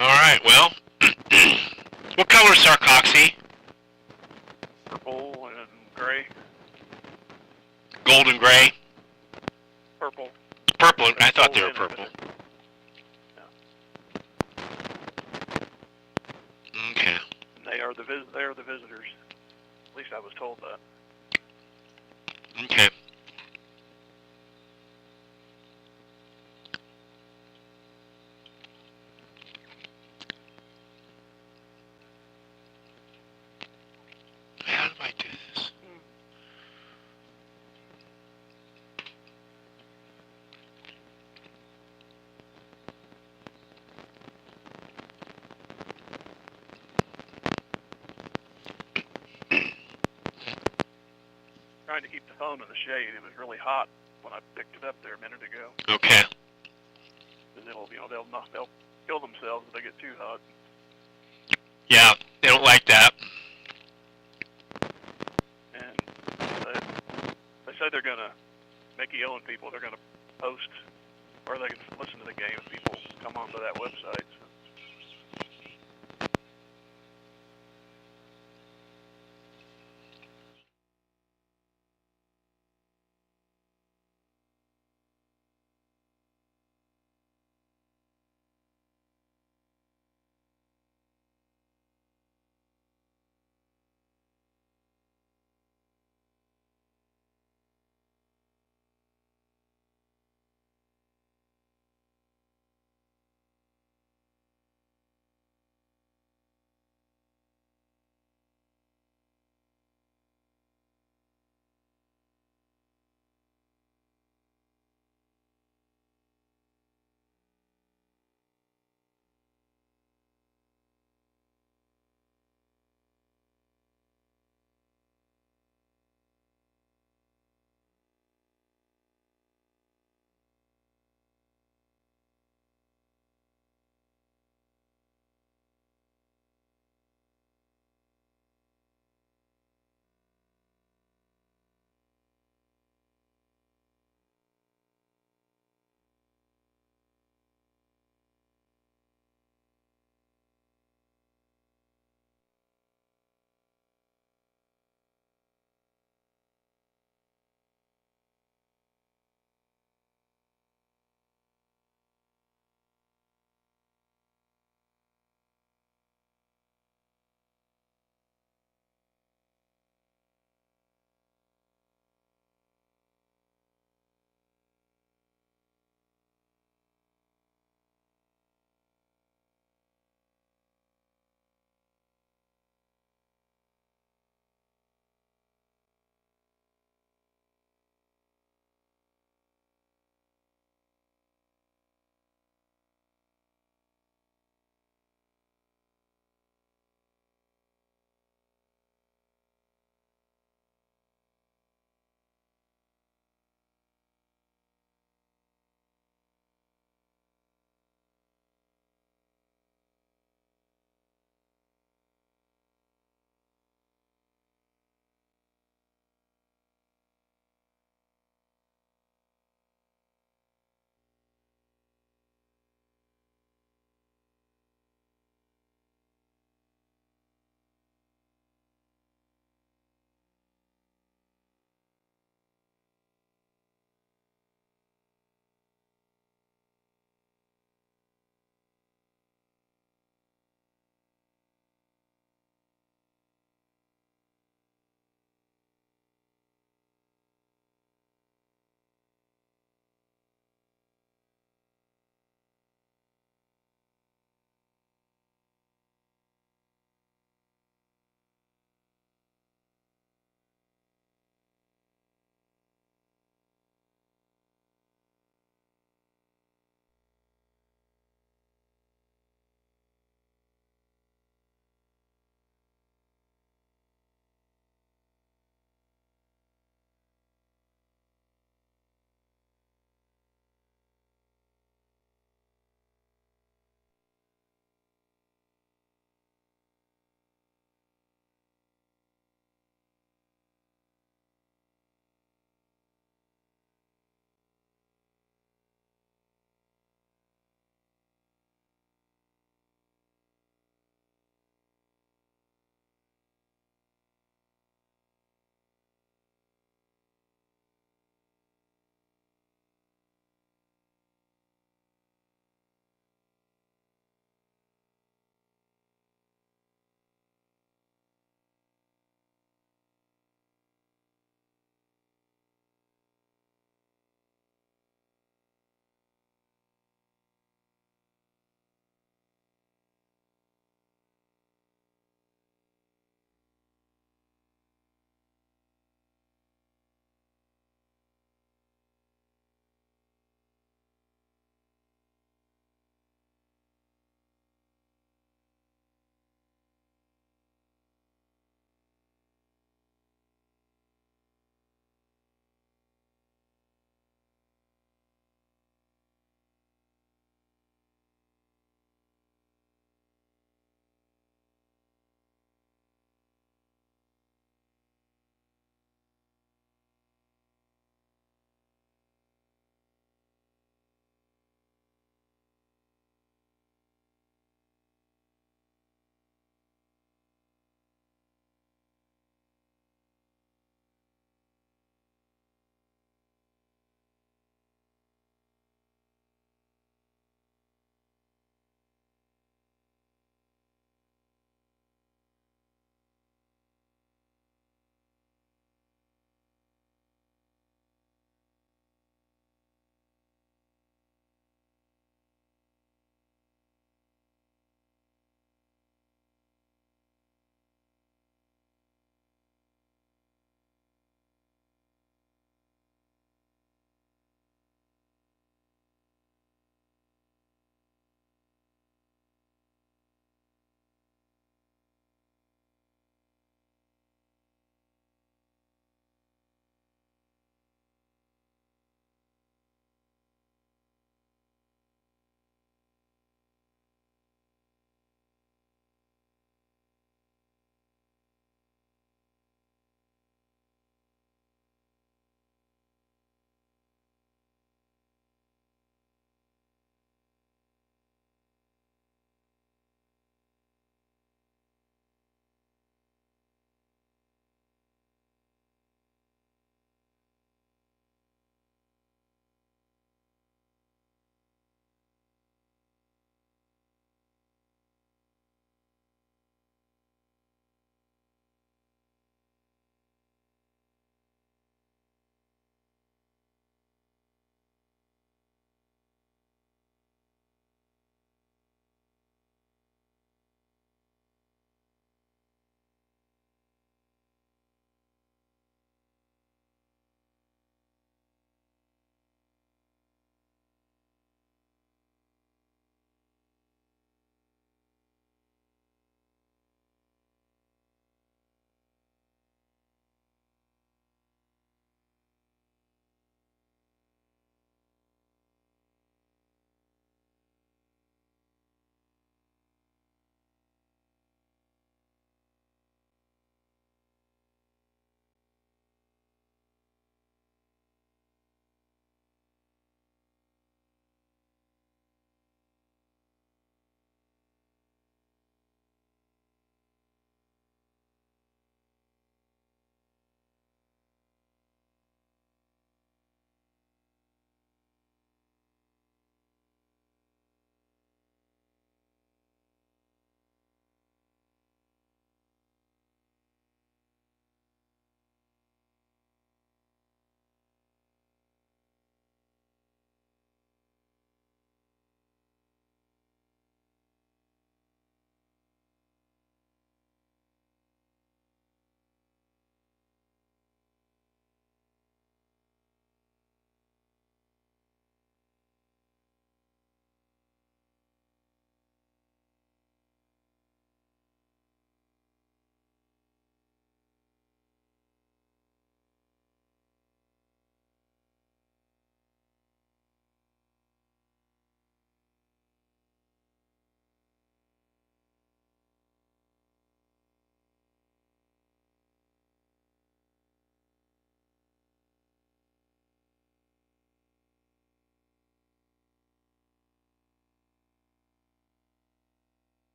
Alright, well, what color is Sarcoxie? Purple and gray. Golden gray? Purple. Purple, I There's thought they gold were in it, purple. Yeah. Okay. They are the visitors. At least I was told that. Okay. How do I do this? Trying to keep the phone in the shade. It was really hot when I picked it up there a minute ago. Okay. And they'll kill themselves if they get too hot. Yeah, they don't like that. And they say they're gonna make yelling people. They're gonna post, or they can listen to the game if people come onto that website. So.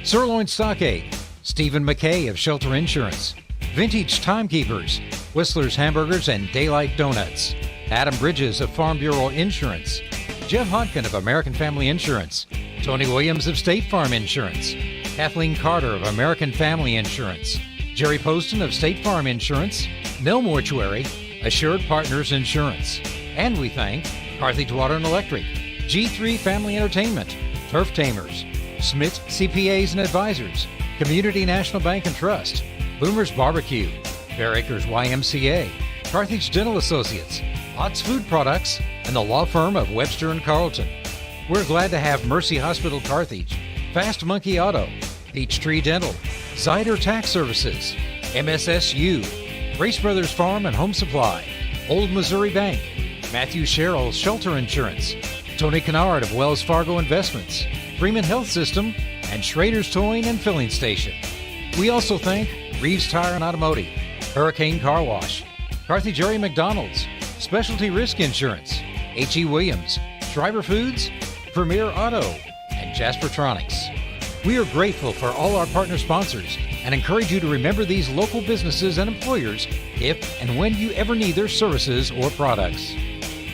Sirloin Stockade, Stephen McKay of Shelter Insurance, Vintage Timekeepers, Whistler's Hamburgers and Daylight Donuts, Adam Bridges of Farm Bureau Insurance, Jeff Hodkin of American Family Insurance, Tony Williams of State Farm Insurance, Kathleen Carter of American Family Insurance, Jerry Poston of State Farm Insurance, Mill Mortuary, Assured Partners Insurance. And we thank Carthage Water and Electric, G3 Family Entertainment, Turf Tamers, Smith CPAs and Advisors, Community National Bank and Trust, Boomer's Barbecue, Fair Acres YMCA, Carthage Dental Associates, Ott's Food Products, and the law firm of Webster and Carlton. We're glad to have Mercy Hospital Carthage, Fast Monkey Auto, Peachtree Dental, Zyder Tax Services, MSSU, Race Brothers Farm and Home Supply, Old Missouri Bank, Matthew Sherrill's Shelter Insurance, Tony Kennard of Wells Fargo Investments, Freeman Health System, and Schrader's Towing and Filling Station. We also thank Reeves Tire and Automotive, Hurricane Car Wash, Carthage Area McDonald's, Specialty Risk Insurance, H.E. Williams, Schreiber Foods, Premier Auto, and Jaspertronics. We are grateful for all our partner sponsors and encourage you to remember these local businesses and employers if and when you ever need their services or products.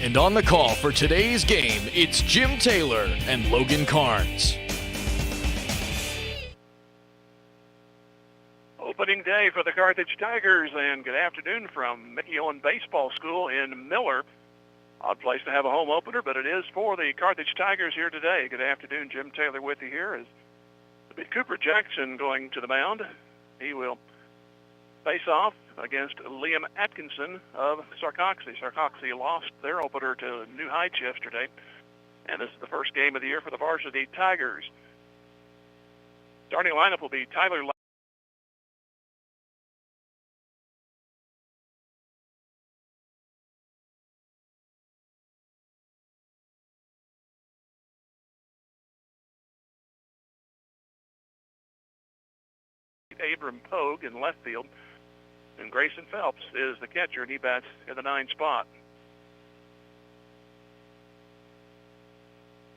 And on the call for today's game, it's Jim Taylor and Logan Carnes. Opening day for the Carthage Tigers, and good afternoon from Mickey Owen Baseball School in Miller. Odd place to have a home opener, but it is for the Carthage Tigers here today. Good afternoon, Jim Taylor with you here. As Cooper Jackson going to the mound. He will face off against Liam Atkinson of Sarcoxie. Sarcoxie lost their opener to New Heights yesterday, and this is the first game of the year for the varsity Tigers. Starting lineup will be Tyler Abram Pogue in left field, and Grayson Phelps is the catcher, and he bats in the 9 spot.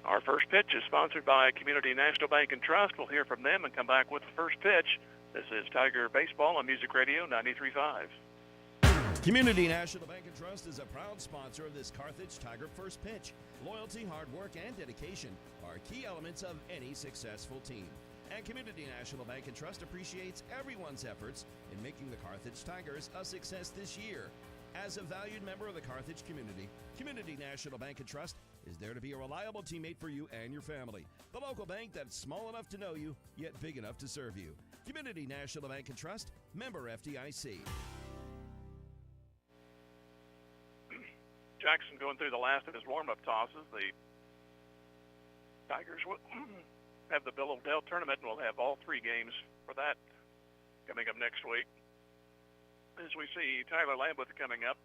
Our first pitch is sponsored by Community National Bank and Trust. We'll hear from them and come back with the first pitch. This is Tiger Baseball on Music Radio 93.5. Community National Bank and Trust is a proud sponsor of this Carthage Tiger First Pitch. Loyalty, hard work, and dedication are key elements of any successful team. And Community National Bank and Trust appreciates everyone's efforts in making the Carthage Tigers a success this year. As a valued member of the Carthage community, Community National Bank and Trust is there to be a reliable teammate for you and your family. The local bank that's small enough to know you, yet big enough to serve you. Community National Bank and Trust, member FDIC. Jackson going through the last of his warm-up tosses. The Tigers will have the Bill O'Dell tournament, and we'll have all 3 games for that coming up next week. As we see Tyler Lambeth coming up,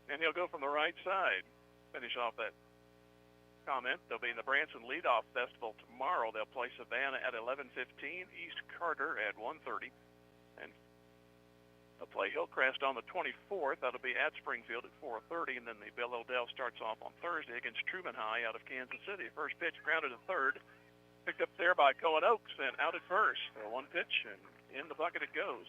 and he'll go from the right side. Finish off that comment. They'll be in the Branson Leadoff Festival tomorrow. They'll play Savannah at 11:15, East Carter at 1:30, and they'll play Hillcrest on the 24th. That'll be at Springfield at 4:30, and then the Bill O'Dell starts off on Thursday against Truman High out of Kansas City. First pitch grounded to third, picked up there by Cohen Oaks, and out at first. One pitch, and in the bucket it goes.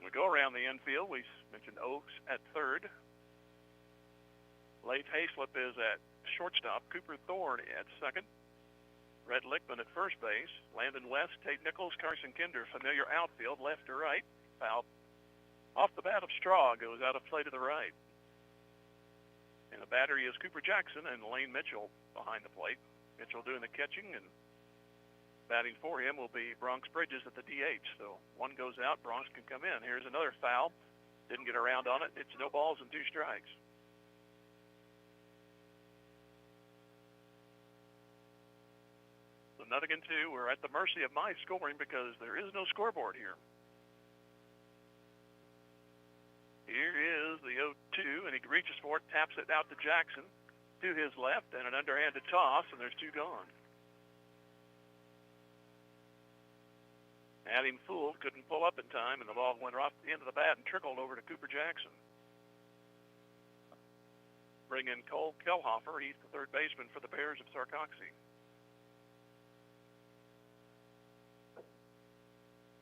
We go around the infield. We mentioned Oaks at third. Leif Hayslip is at shortstop. Cooper Thorne at second. Red Lickman at first base. Landon West, Tate Nichols, Carson Kinder, familiar outfield, left to right. Foul off the bat of Straw, goes out of play to the right. And the battery is Cooper Jackson and Lane Mitchell behind the plate. Mitchell doing the catching, and batting for him will be Bronx Bridges at the DH. So one goes out, Bronx can come in. Here's another foul. Didn't get around on it. It's no balls and 2 strikes. So nothing in 2. We're at the mercy of my scoring because there is no scoreboard here. Here is the 0-2, and he reaches for it, taps it out to Jackson to his left, and an underhanded toss, and there's 2 gone. Had him fooled, couldn't pull up in time, and the ball went off the end of the bat and trickled over to Cooper Jackson. bring in Cole Kellhofer. He's the third baseman for the Bears of Sarcoxie.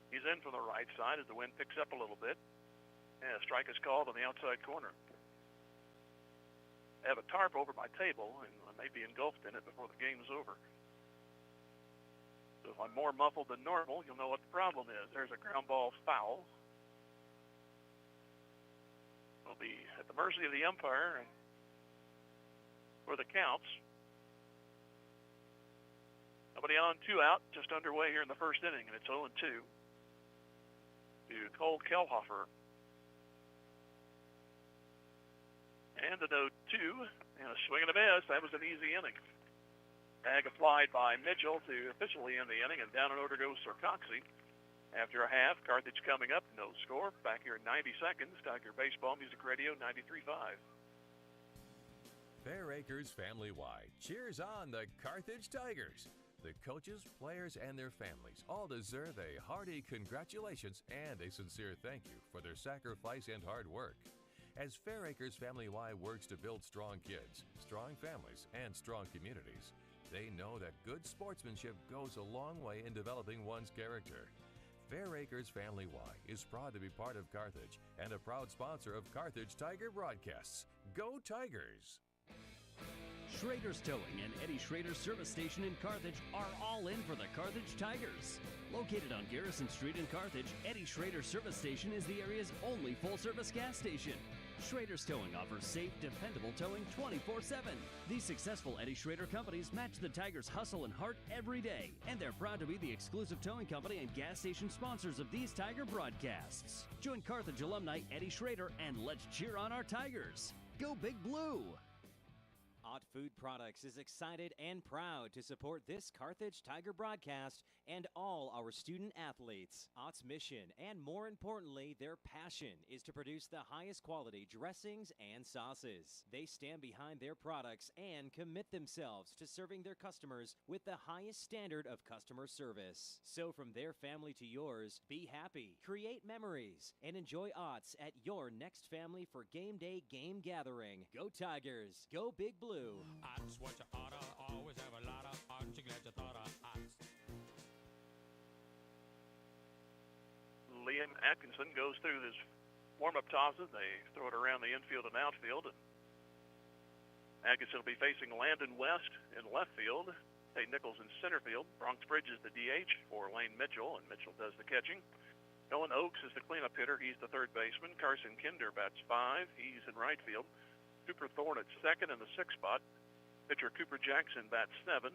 He's in from the right side as the wind picks up a little bit. And a strike is called on the outside corner. I have a tarp over my table, and I may be engulfed in it before the game is over. So if I'm more muffled than normal, you'll know what the problem is. There's a ground ball foul. We'll be at the mercy of the umpire for the counts. Nobody on, 2 out, just underway here in the first inning, and it's 0-2 to Cole Kellhofer. And a 0-2, and a swing and a miss. That was an easy inning. Tag applied by Mitchell to officially end the inning, and down in order goes Sarcoxie. After a half, Carthage coming up, no score. Back here in 90 seconds, Tiger Baseball Music Radio 93.5. Fair Acres Family-Wide cheers on the Carthage Tigers. The coaches, players, and their families all deserve a hearty congratulations and a sincere thank you for their sacrifice and hard work. As Fair Acres Family-Wide works to build strong kids, strong families, and strong communities, they know that good sportsmanship goes a long way in developing one's character. Fair Acres Family-Wide is proud to be part of Carthage and a proud sponsor of Carthage Tiger broadcasts. Go Tigers! Schrader's Towing and Eddie Schrader's Service Station in Carthage are all in for the Carthage Tigers. Located on Garrison Street in Carthage, Eddie Schrader's Service Station is the area's only full-service gas station. Schrader's Towing offers safe, dependable towing 24/7. These successful Eddie Schrader companies match the Tigers' hustle and heart every day, and they're proud to be the exclusive towing company and gas station sponsors of these Tiger broadcasts. Join Carthage alumni Eddie Schrader and let's cheer on our Tigers. Go Big Blue! Ott Food Products is excited and proud to support this Carthage Tiger broadcast and all our student athletes. Ott's mission, and more importantly, their passion, is to produce the highest quality dressings and sauces. They stand behind their products and commit themselves to serving their customers with the highest standard of customer service. So from their family to yours, be happy, create memories, and enjoy Ott's at your next family for game day game gathering. Go Tigers! Go Big Blue! Ott's what you oughta, always have a lot of Ott's, you glad you thought of Ott's. Liam Atkinson goes through his warm-up tosses. They throw it around the infield and outfield. And Atkinson will be facing Landon West in left field, Tate Nichols in center field, Bronx Bridges the DH for Lane Mitchell, and Mitchell does the catching. Nolan Oakes is the cleanup hitter. He's the third baseman. Carson Kinder bats 5. He's in right field. Cooper Thorne at second in the 6th spot. Pitcher Cooper Jackson bats 7.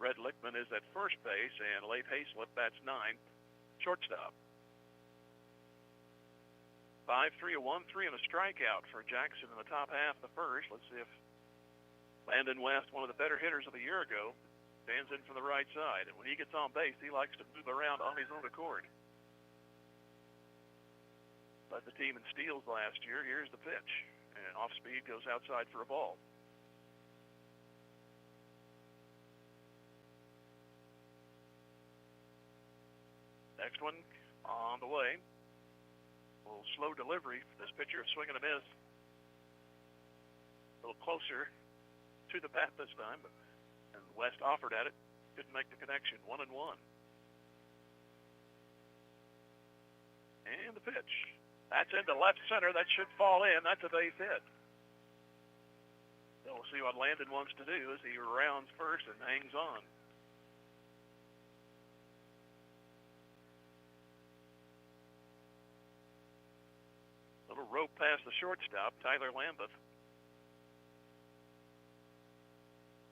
Red Lickman is at first base, and Leif Hayslip bats 9. Shortstop. 5-3, a 1-3, and a strikeout for Jackson in the top half of the first. Let's see if Landon West, one of the better hitters of a year ago, stands in from the right side. And when he gets on base, he likes to move around on his own accord. Led the team in steals last year. Here's the pitch. And off speed goes outside for a ball. Next one on the way. A little slow delivery for this pitcher, a swing and a miss. A little closer to the bat this time, and West offered at it. Couldn't make the connection. 1-1. And the pitch. That's into left center. That should fall in. That's a base hit. So we'll see what Landon wants to do as he rounds first and hangs on. Little rope past the shortstop, Tyler Lambeth.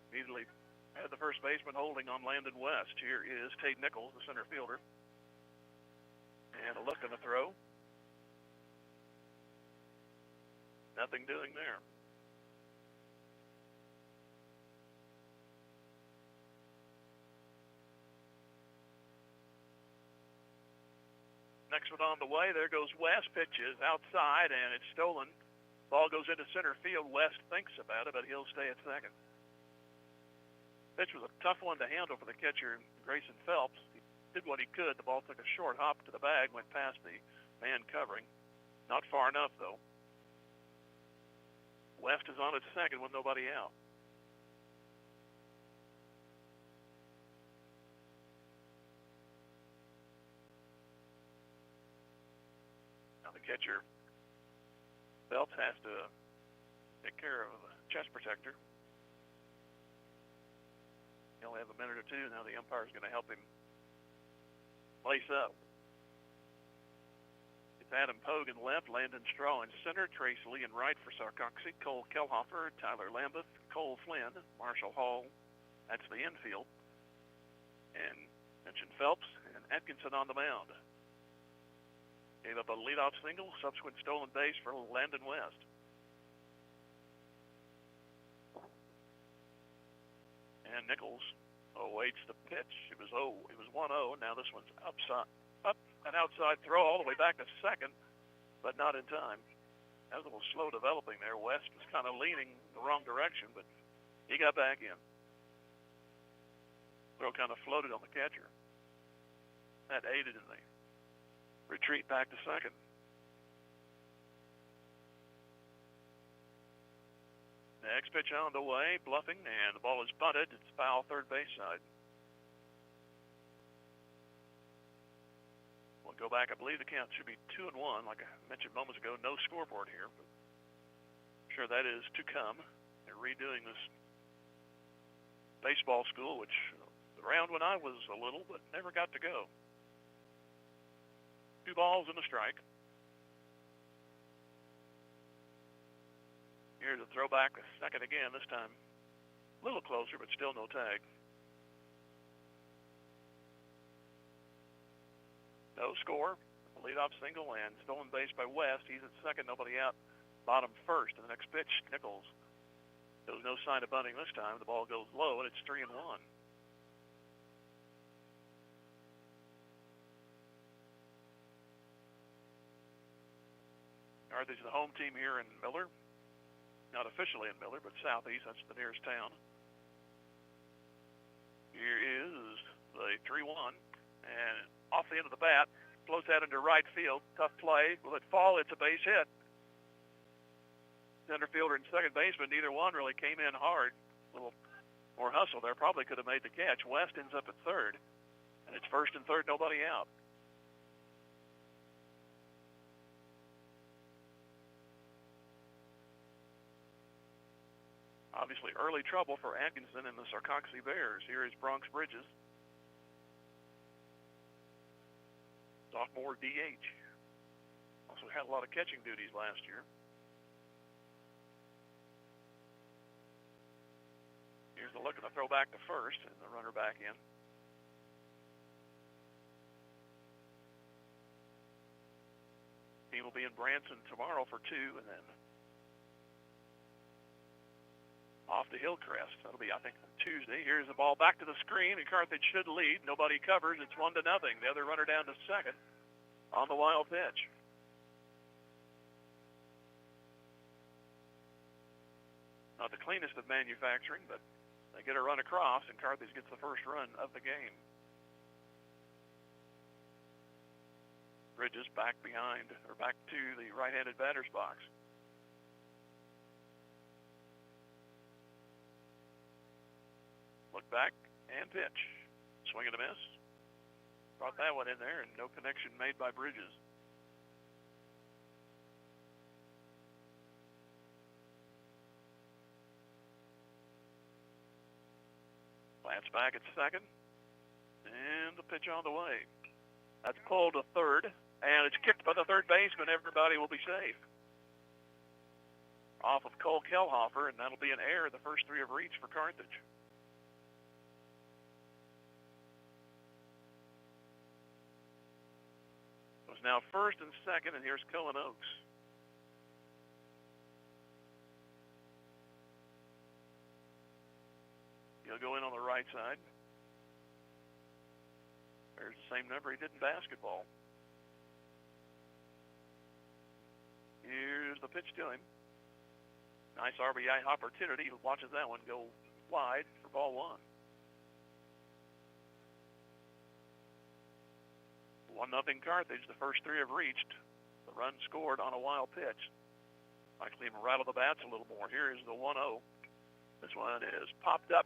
Immediately had the first baseman holding on Landon West. Here is Tate Nichols, the center fielder. And a look on the throw. Nothing doing there. Next one on the way. There goes West. Pitches outside, and it's stolen. Ball goes into center field. West thinks about it, but he'll stay at second. Pitch was a tough one to handle for the catcher, Grayson Phelps. He did what he could. The ball took a short hop to the bag, went past the man covering. Not far enough, though. West is on its second with nobody out. Now the catcher, Phelps, has to take care of the chest protector. He'll have a minute or two. Now the umpire's going to help him lace up. It's Adam Pogue in left, Landon Straw in center, Trace Lee in right for Sarcoxie, Cole Kelhofer, Tyler Lambeth, Cole Flynn, Marshall Hall. That's the infield. And mentioned Phelps and Atkinson on the mound. Gave up a leadoff single, subsequent stolen base for Landon West. And Nichols awaits the pitch. It was 1-0. Now this one's up an outside throw all the way back to second, but not in time. That was a little slow developing there. West was kind of leaning the wrong direction, but he got back in. Throw kind of floated on the catcher. That aided in the retreat back to second. Next pitch on the way, bluffing, and the ball is bunted. It's foul third base side. We'll go back. I believe the count should be 2-1. Like I mentioned moments ago, no scoreboard here, but I'm sure that is to come. They're redoing this baseball school, which around when I was a little, but never got to go. 2 balls and a strike. Here's a throwback, a second again, this time a little closer, but still no tag. No score, a leadoff single, and stolen base by West. He's at second, nobody out, bottom first. And the next pitch, Nichols. There was no sign of bunting this time. The ball goes low, and it's 3-1. Carthage is the home team here in Miller. Not officially in Miller, but southeast. That's the nearest town. Here is the 3-1. And off the end of the bat, floats out into right field. Tough play. Will it fall? It's a base hit. Center fielder and second baseman, neither one really came in hard. A little more hustle there. Probably could have made the catch. West ends up at third. And it's first and third, nobody out. Obviously early trouble for Atkinson and the Sarcoxie Bears. Here is Bronx Bridges. Sophomore DH. Also had a lot of catching duties last year. Here's the look at the throw back to first and the runner back in. He will be in Branson tomorrow for 2, and then off to Hillcrest. That'll be, I think, Tuesday. Here's the ball back to the screen, and Carthage should lead. Nobody covers. It's 1-0. The other runner down to second on the wild pitch. Not the cleanest of manufacturing, but they get a run across, and Carthage gets the first run of the game. Bridges back behind, or back to the right-handed batter's box. Look back and pitch. Swing and a miss. Brought that one in there, and no connection made by Bridges. Plants back at second. And the pitch on the way. That's pulled to third, and it's kicked by the third baseman. Everybody will be safe. Off of Cole Kelhofer, and that'll be an error. The first 3 have reached for Carthage. It was now first and second, and here's Cullen Oaks. He'll go in on the right side. There's the same number he did in basketball. Here's the pitch to him. Nice RBI opportunity. He watches that one go wide for ball 1. 1-0 Carthage. The first 3 have reached. The run scored on a wild pitch. Likely even rattle the bats a little more. Here is the 1-0. This one is popped up.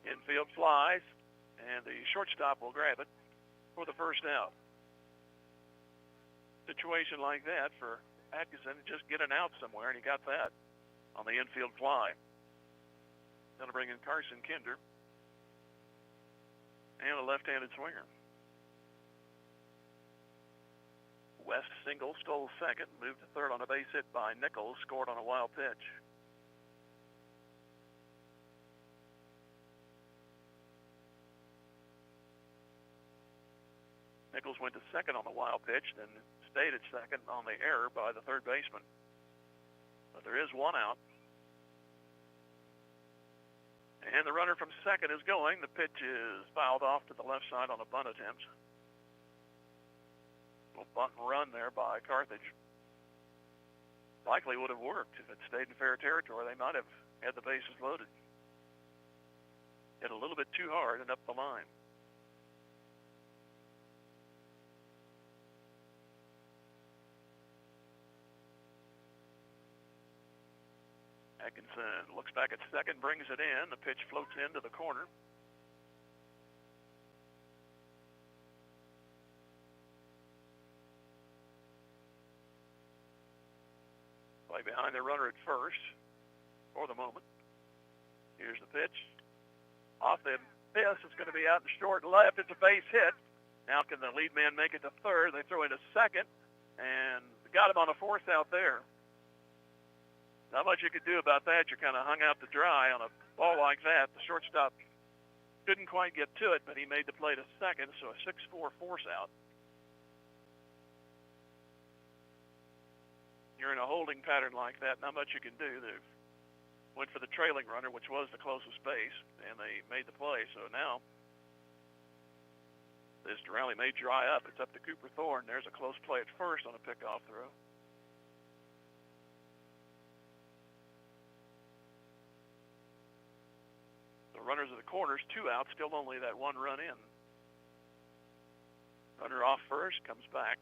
Infield flies, and the shortstop will grab it for the first out. Situation like that for Atkinson, just get an out somewhere, and he got that on the infield fly. Going to bring in Carson Kinder and a left-handed swinger. West single, stole second, moved to third on a base hit by Nichols, scored on a wild pitch. Nichols went to second on the wild pitch, then stayed at second on the error by the third baseman. But there is one out. And the runner from second is going. The pitch is fouled off to the left side on a bunt attempt. Little bunt and run there by Carthage. Likely would have worked if it stayed in fair territory. They might have had the bases loaded. Hit a little bit too hard and up the line. Atkinson looks back at second, brings it in. The pitch floats into the corner. Play behind the runner at first for the moment. Here's the pitch. Off the miss, it's going to be out in short left. It's a base hit. Now can the lead man make it to third? They throw it to second, and got him on a fourth out there. Not much you could do about that. You're kind of hung out to dry on a ball like that. The shortstop couldn't quite get to it, but he made the play to second, so a 6-4 force out. You're in a holding pattern like that, not much you can do. They went for the trailing runner, which was the closest base, and they made the play. So now this rally may dry up. It's up to Cooper Thorne. There's a close play at first on a pickoff throw. Runners of the corners, 2 out, still only that 1 run in. Runner off first, comes back.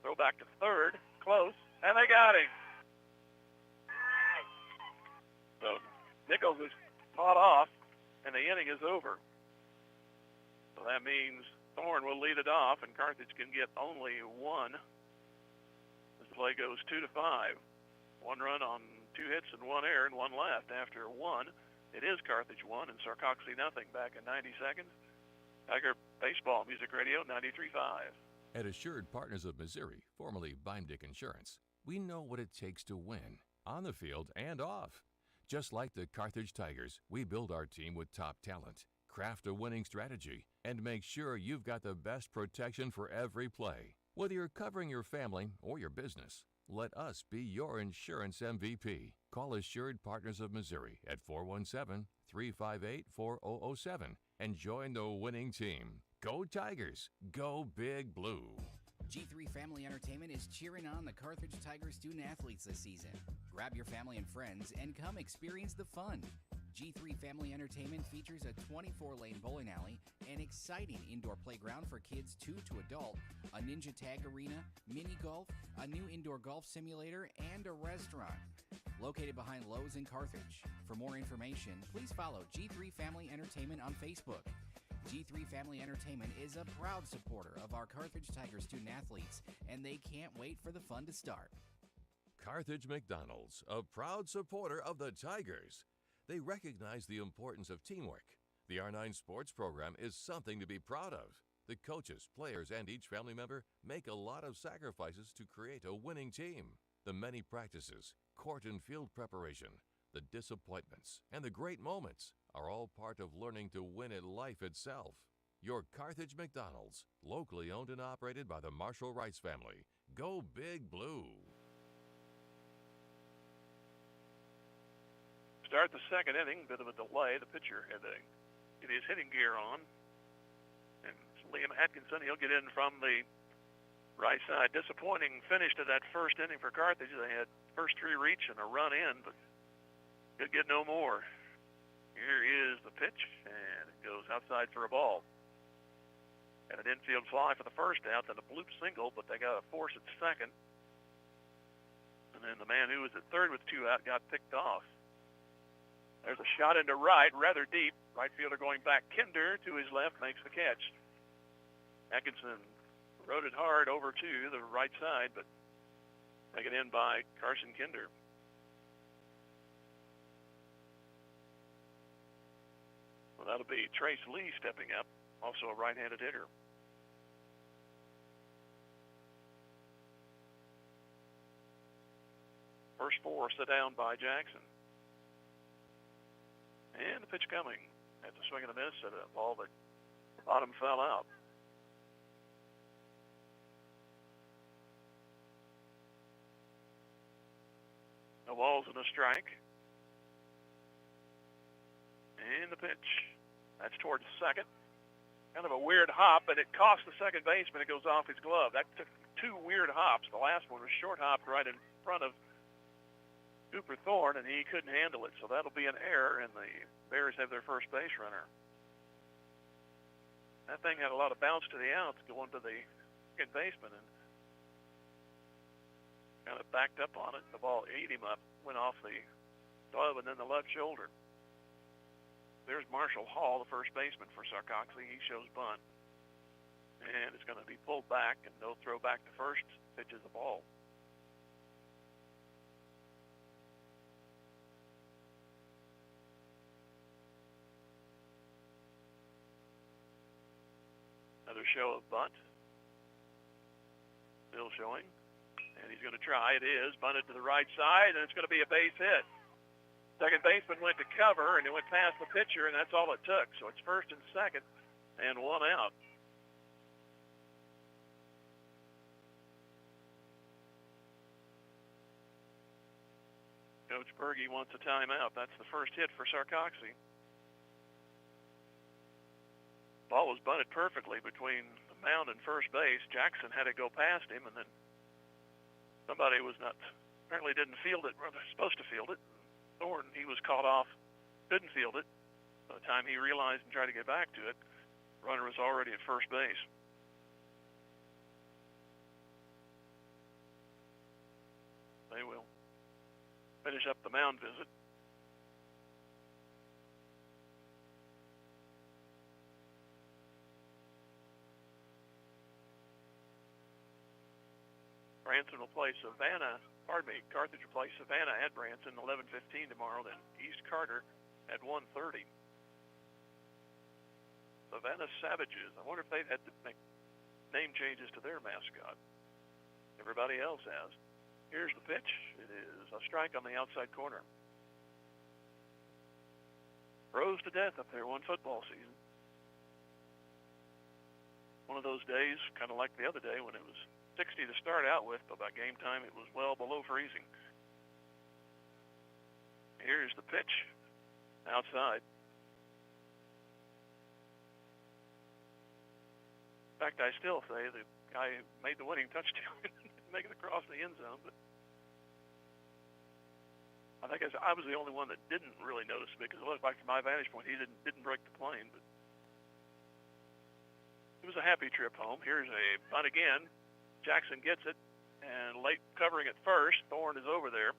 Throw back to third, close, and they got him. So Nichols is caught off, and the inning is over. So that means Thorne will lead it off, and Carthage can get only 1 as the play goes 2-5. 1 run on 2 hits and 1 error and 1 left after 1. It is Carthage 1 and Sarcoxie nothing back in 90 seconds. Tiger Baseball Music Radio 93.5. At Assured Partners of Missouri, formerly Bimedick Insurance, we know what it takes to win, on the field and off. Just like the Carthage Tigers, we build our team with top talent, craft a winning strategy, and make sure you've got the best protection for every play. Whether you're covering your family or your business, let us be your insurance MVP. Call Assured Partners of Missouri at 417-358-4007 and join the winning team. Go Tigers! Go Big Blue! G3 Family Entertainment is cheering on the Carthage Tiger student athletes this season. Grab your family and friends and come experience the fun. G3 Family Entertainment features a 24-lane bowling alley, an exciting indoor playground for kids 2 to adult, a ninja tag arena, mini golf, a new indoor golf simulator, and a restaurant. Located behind Lowe's in Carthage. For more information, please follow G3 Family Entertainment on Facebook. G3 Family Entertainment is a proud supporter of our Carthage Tiger student athletes, and they can't wait for the fun to start. Carthage McDonald's, a proud supporter of the Tigers. They recognize the importance of teamwork. The R9 sports program is something to be proud of. The coaches, players, and each family member make a lot of sacrifices to create a winning team. The many practices, court and field preparation, the disappointments, and the great moments are all part of learning to win at life itself. Your Carthage McDonald's, locally owned and operated by the Marshall Rice family. Go Big Blue! Start the second inning, bit of a delay. The pitcher had to get his hitting gear on. And Liam Atkinson, he'll get in from the right side. Disappointing finish to that first inning for Carthage. They had first 3 reach and a run in, but could get no more. Here is the pitch, and it goes outside for a ball. And an infield fly for the first out, then a bloop single, but they got a force at second. And then the man who was at third with 2 out got picked off. There's a shot into right, rather deep. Right fielder going back. Kinder to his left makes the catch. Atkinson rode it hard over to the right side, but taken in by Carson Kinder. Well, that'll be Trace Lee stepping up, also a right-handed hitter. First 4 sit down by Jackson. And the pitch coming. At the swing and a miss at a ball that bottom fell out. No balls and a strike. And the pitch. That's towards second. Kind of a weird hop, but it cost the second baseman. It goes off his glove. That took 2 weird hops. The last one was short hopped right in front of Cooper Thorne, and he couldn't handle it. So that'll be an error, and the Bears have their first base runner. That thing had a lot of bounce to the outs going to the second baseman, and kind of backed up on it. The ball ate him up, went off the glove and then the left shoulder. There's Marshall Hall, the first baseman for Sarcoxie. He shows bunt. And it's going to be pulled back, and they'll throw back to first. Pitches the ball. Another show of bunt. Still showing. And he's going to try. It is bunted to the right side, and it's going to be a base hit. Second baseman went to cover, and it went past the pitcher, and that's all it took. So it's first and second, and 1 out. Coach Berge wants a timeout. That's the first hit for Sarcoxie. Ball was bunted perfectly between the mound and first base. Jackson had to go past him, and then somebody was not, apparently didn't field it, or they're supposed to field it. Thorne, he was caught off, couldn't field it. By the time he realized and tried to get back to it, runner was already at first base. They will finish up the mound visit. Branson will play Carthage will play Savannah at Branson, 11:15 tomorrow, then East Carter at 1:30. Savannah Savages. I wonder if they've had to make name changes to their mascot. Everybody else has. Here's the pitch. It is a strike on the outside corner. Froze to death up there one football season. One of those days, kind of like the other day when it was 60 to start out with, but by game time it was well below freezing. Here's the pitch. Outside. In fact, I still say the guy who made the winning touchdown didn't make it across the end zone, but I think I was the only one that didn't really notice it because it looked like from my vantage point he didn't break the plane, but it was a happy trip home. Here's a bunt again. Jackson gets it, and late covering at first. Thorne is over there,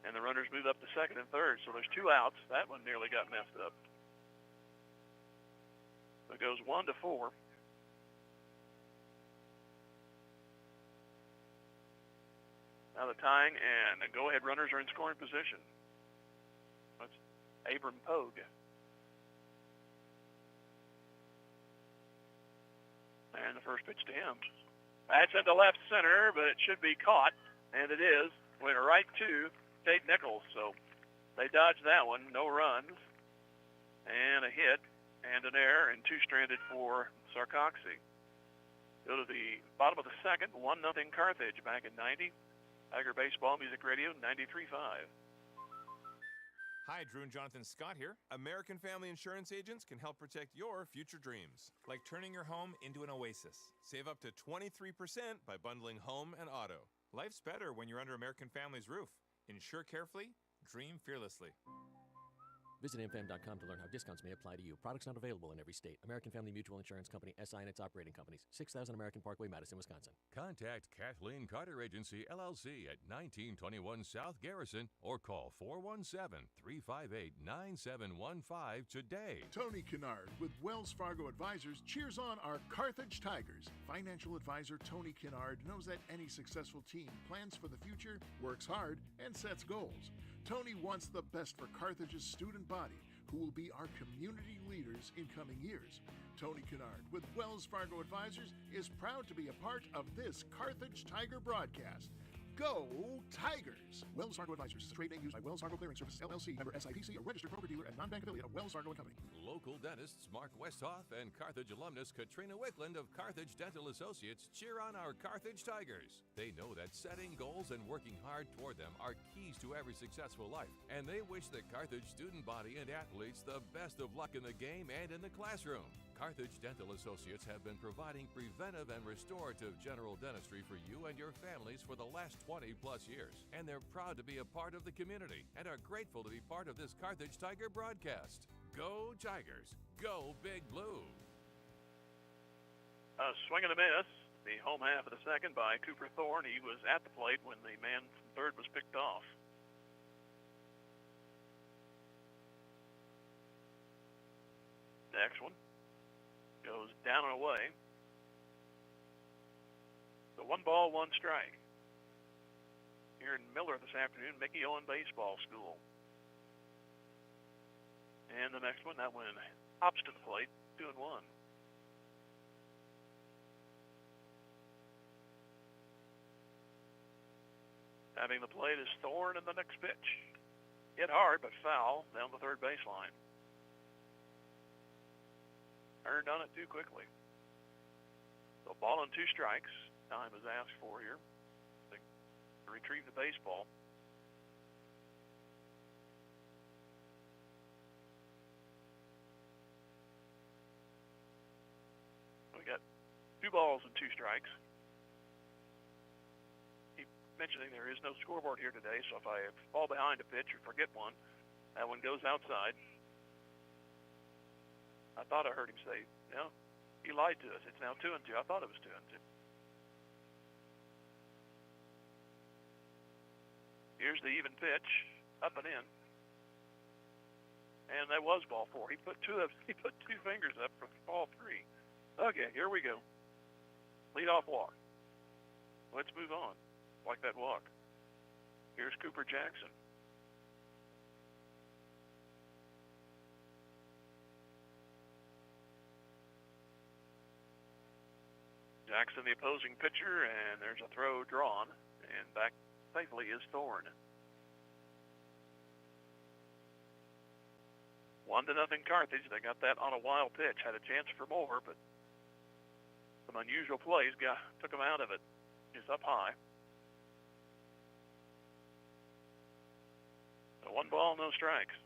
and the runners move up to second and third. So there's 2 outs. That one nearly got messed up. So it goes 1-4. Now the tying, and the go-ahead runners are in scoring position. That's Abram Pogue. And the first pitch to him. That's into left center, but it should be caught, and it is. Went right to Tate Nichols, so they dodged that one. No runs, and a hit, and an error, and 2 stranded for Sarcoxie. Go to the bottom of the second, 1-0 Carthage back in 90. Tiger Baseball Music Radio, 93.5. Hi, Drew and Jonathan Scott here. American Family Insurance agents can help protect your future dreams, like turning your home into an oasis. Save up to 23% by bundling home and auto. Life's better when you're under American Family's roof. Insure carefully, dream fearlessly. Visit amfam.com to learn how discounts may apply to you. Products not available in every state. American Family Mutual Insurance Company, SI and its operating companies. 6000 American Parkway, Madison, Wisconsin. Contact Kathleen Carter Agency, LLC at 1921 South Garrison or call 417-358-9715 today. Tony Kennard with Wells Fargo Advisors cheers on our Carthage Tigers. Financial advisor Tony Kennard knows that any successful team plans for the future, works hard, and sets goals. Tony wants the best for Carthage's student body, who will be our community leaders in coming years. Tony Kennard with Wells Fargo Advisors is proud to be a part of this Carthage Tiger broadcast. Go Tigers! Wells Fargo Advisors is a trade name used by Wells Fargo Clearing Services, LLC, member SIPC, a registered broker-dealer and non-bank affiliate of Wells Fargo & Company. Local dentists Mark Westhoff and Carthage alumnus Katrina Wickland of Carthage Dental Associates cheer on our Carthage Tigers. They know that setting goals and working hard toward them are keys to every successful life, and they wish the Carthage student body and athletes the best of luck in the game and in the classroom. Carthage Dental Associates have been providing preventive and restorative general dentistry for you and your families for the last 20 plus years. And they're proud to be a part of the community and are grateful to be part of this Carthage Tiger broadcast. Go Tigers! Go Big Blue! A swing and a miss. The home half of the second by Cooper Thorne. He was at the plate when the man from third was picked off. Next one goes down and away. So 1 ball, 1 strike. Here in Miller this afternoon, Mickey Owen Baseball School. And the next one, that one hops to the plate, 2-1. Having the plate is Thorne in the next pitch. Hit hard, but foul down the third baseline. Earned on it too quickly. So ball and 2 strikes. Time is asked for here to retrieve the baseball. We got 2 balls and 2 strikes. Keep mentioning there is no scoreboard here today, so if I fall behind a pitch or forget one, that one goes outside. I thought I heard him say, no, he lied to us. It's now 2-2. I thought it was 2-2. Here's the even pitch, up and in. And that was ball 4. He put 2 fingers up for ball 3. Okay, here we go. Leadoff walk. Let's move on. Like that walk. Here's Cooper Jackson. Jackson, the opposing pitcher, and there's a throw drawn, and back safely is Thorne. 1-0 Carthage. They got that on a wild pitch. Had a chance for more, but some unusual plays took them out of it. He's up high. So 1 ball, no strikes.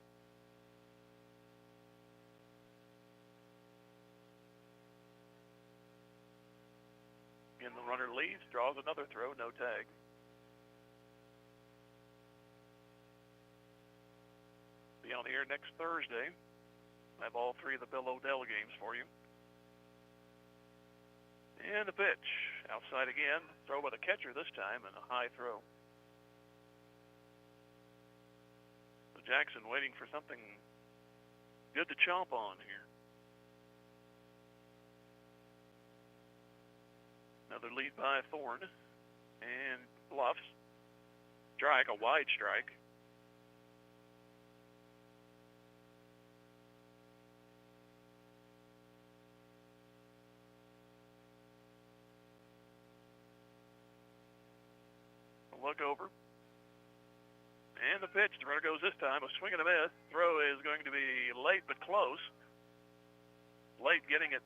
Again, the runner leads, draws another throw, no tag. Be on the air next Thursday. I have all 3 of the Bill O'Dell games for you. And the pitch. Outside again. Throw by the catcher this time, and a high throw. So Jackson waiting for something good to chomp on here. Another lead by Thorne. And bluffs. Strike, a wide strike. Look over. And the pitch. The runner goes this time. A swing and a miss. Throw is going to be late but close. Late getting it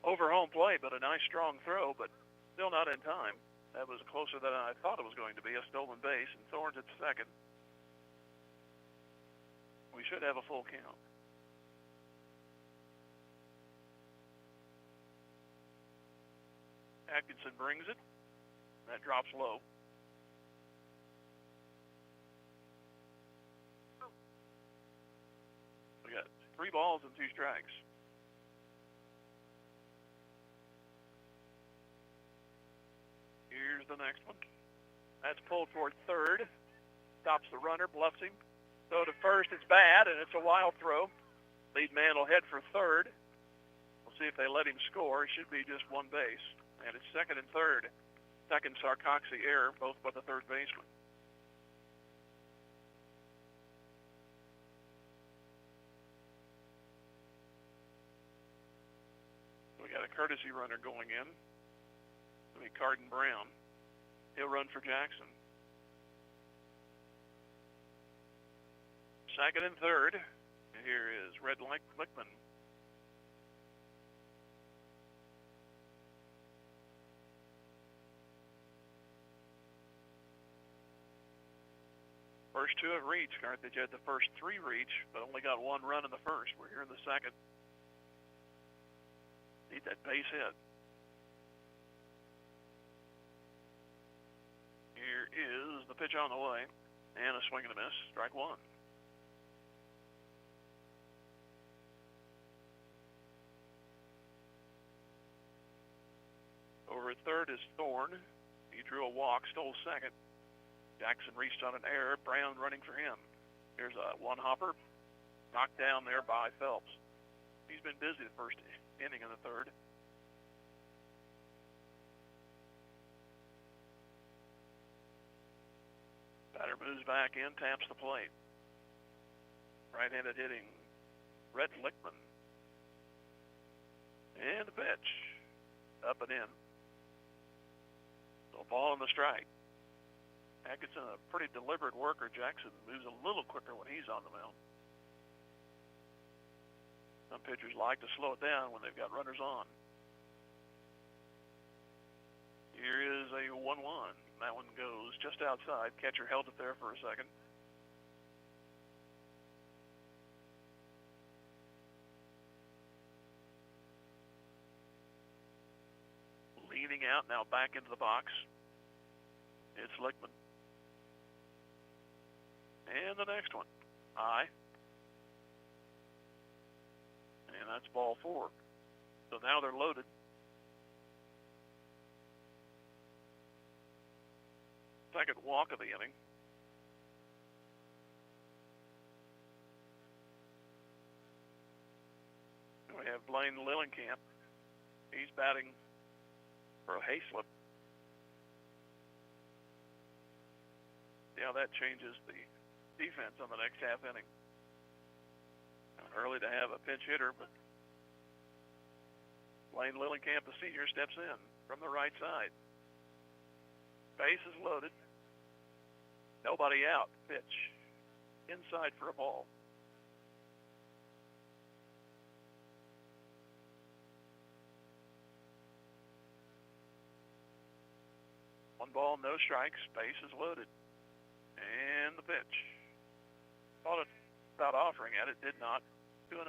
over home plate, but a nice strong throw, but still not in time. That was closer than I thought it was going to be. A stolen base, and Thorne's at second. We should have a full count. Atkinson brings it. That drops low. 3 balls and 2 strikes. Here's the next one. That's pulled toward third. Stops the runner, bluffs him. So to first, it's bad, and it's a wild throw. Lead man will head for third. We'll see if they let him score. It should be just 1 base. And it's second and third. Second Sarcoxie error, both by the third baseman. We got a courtesy runner going in. It'll be Carden Brown. He'll run for Jackson. Second and third. Here is Red Lickman. First 2 have reached. Carthage had the first 3 reach, but only got 1 run in the first. We're here in the second. Need that base hit. Here is the pitch on the way. And a swing and a miss. Strike 1. Over at third is Thorne. He drew a walk, stole second. Jackson reached on an error. Brown running for him. Here's a 1-hopper. Knocked down there by Phelps. He's been busy the first inning and the third. Batter moves back in, taps the plate. Right-handed hitting Red Lickman. And the pitch. Up and in. So ball on the strike. Atkinson, a pretty deliberate worker. Jackson moves a little quicker when he's on the mound. Some pitchers like to slow it down when they've got runners on. Here is a 1-1. That one goes just outside. Catcher held it there for a second. Leaning out now back into the box. It's Lickman. And the next one, high. And that's ball 4. So now they're loaded. Second walk of the inning. And we have Blaine Lillenkamp. He's batting for a Hayslip. See how that changes the defense on the next half inning. Early to have a pinch hitter, but Blaine Lillenkamp, the senior, steps in from the right side. Base is loaded. Nobody out. Pitch. Inside for a ball. One ball, no strikes. Base is loaded. And the pitch. Thought about offering at it, did not. 2-0.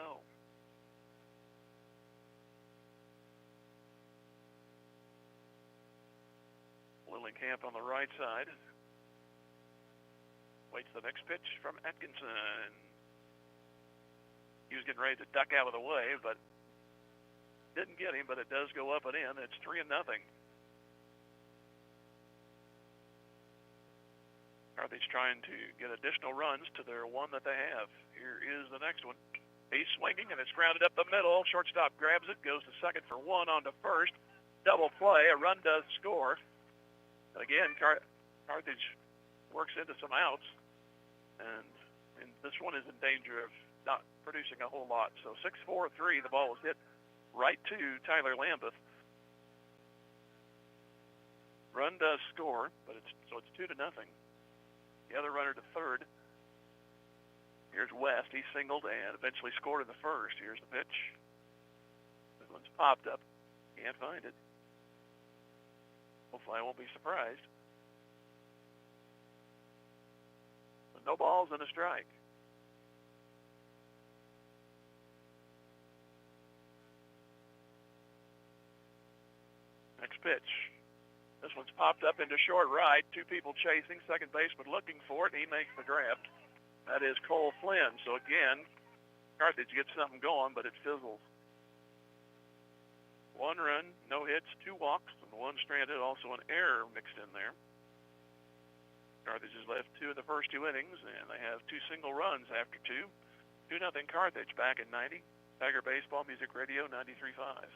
Lillenkamp on the right side. Waits the next pitch from Atkinson. He was getting ready to duck out of the way, but didn't get him, but it does go up and in. It's 3-0. Carthage trying to get additional runs to their 1 that they have. Here is the next one. He's swinging, and it's grounded up the middle. Shortstop grabs it, goes to second for 1, on to first. Double play. A run does score. And again, Carthage works into some outs, and this one is in danger of not producing a whole lot. So 6-4-3, the ball was hit right to Tyler Lambeth. Run does score, but it's 2-0. The other runner to third. Here's West. He singled and eventually scored in the first. Here's the pitch. This one's popped up. Can't find it. Hopefully I won't be surprised. But no balls and a strike. Next pitch. This one's popped up into short right. 2 people chasing. Second baseman looking for it. He makes the grab. That is Cole Flynn. So again, Carthage gets something going, but it fizzles. 1 run, no hits, 2 walks, and 1 stranded, also an error mixed in there. Carthage has left 2 of the first 2 innings, and they have 2 single runs after 2. 2-0 Carthage back in 90. Tiger Baseball Music Radio 93.5.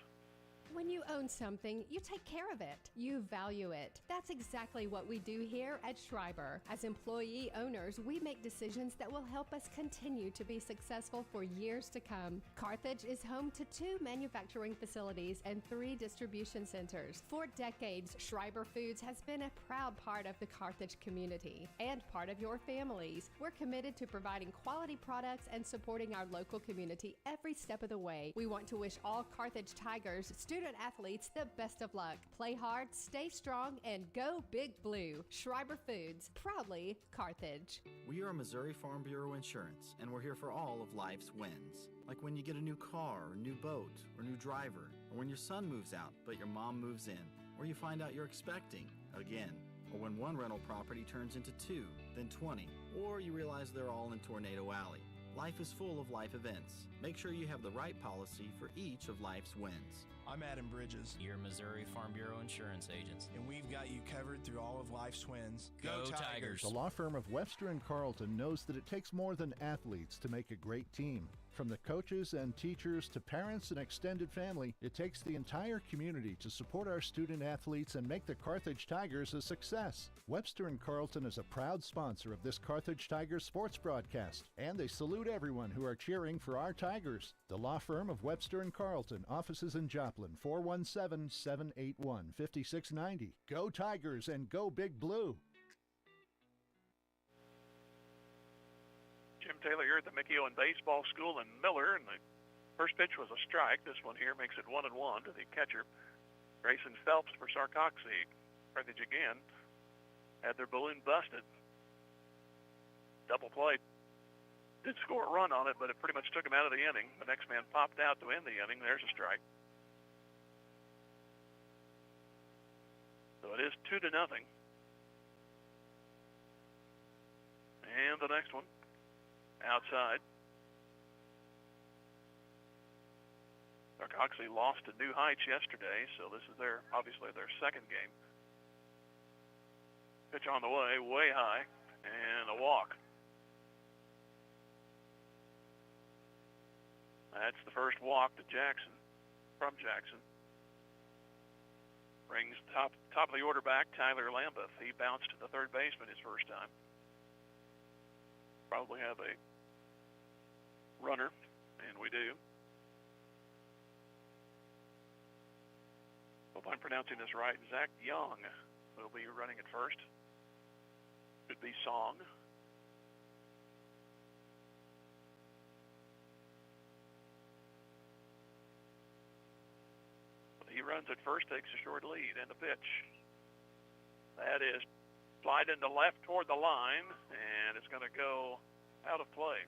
When you own something, you take care of it. You value it. That's exactly what we do here at Schreiber. As employee owners, we make decisions that will help us continue to be successful for years to come. Carthage is home to 2 manufacturing facilities and 3 distribution centers. For decades, Schreiber Foods has been a proud part of the Carthage community and part of your families. We're committed to providing quality products and supporting our local community every step of the way. We want to wish all Carthage Tigers, student athletes, the best of luck. Play hard, stay strong, and go Big Blue. Schreiber Foods, proudly Carthage. We are Missouri Farm Bureau Insurance, and we're here for all of life's wins. Like when you get a new car, or new boat, or new driver, or when your son moves out, but your mom moves in, or you find out you're expecting again, or when one rental property turns into 2, then 20, or you realize they're all in Tornado Alley. Life is full of life events. Make sure you have the right policy for each of life's wins. I'm Adam Bridges, your Missouri Farm Bureau insurance agent, and we've got you covered through all of life's wins. Go Tigers! The law firm of Webster & Carlton knows that it takes more than athletes to make a great team. From the coaches and teachers to parents and extended family, it takes the entire community to support our student athletes and make the Carthage Tigers a success. Webster & Carlton is a proud sponsor of this Carthage Tigers sports broadcast, and they salute everyone who are cheering for our Tigers. The law firm of Webster & Carlton, offices in Joplin, 417-781-5690. Go Tigers and go Big Blue! Jim Taylor here at the Mickey Owen Baseball School in Miller, and the first pitch was a strike. This one here makes it 1-1 to the catcher, Grayson Phelps for Sarcoxie. Carthage again had their balloon busted. Double play. Did score a run on it, but it pretty much took him out of the inning. The next man popped out to end the inning. There's a strike. So it is 2-0. And the next one. Outside. Sarcoxie lost to New Heights yesterday, so this is obviously their second game. Pitch on the way high, and a walk. That's the first walk to Jackson, from Jackson. Brings top of the order back, Tyler Lambeth. He bounced to the third baseman his first time. Probably have a runner, and we do. Hope I'm pronouncing this right. Zach Young will be running at first. Could be Song. He runs at first, takes a short lead, and the pitch. That is sliding to left toward the line, and it's going to go out of play.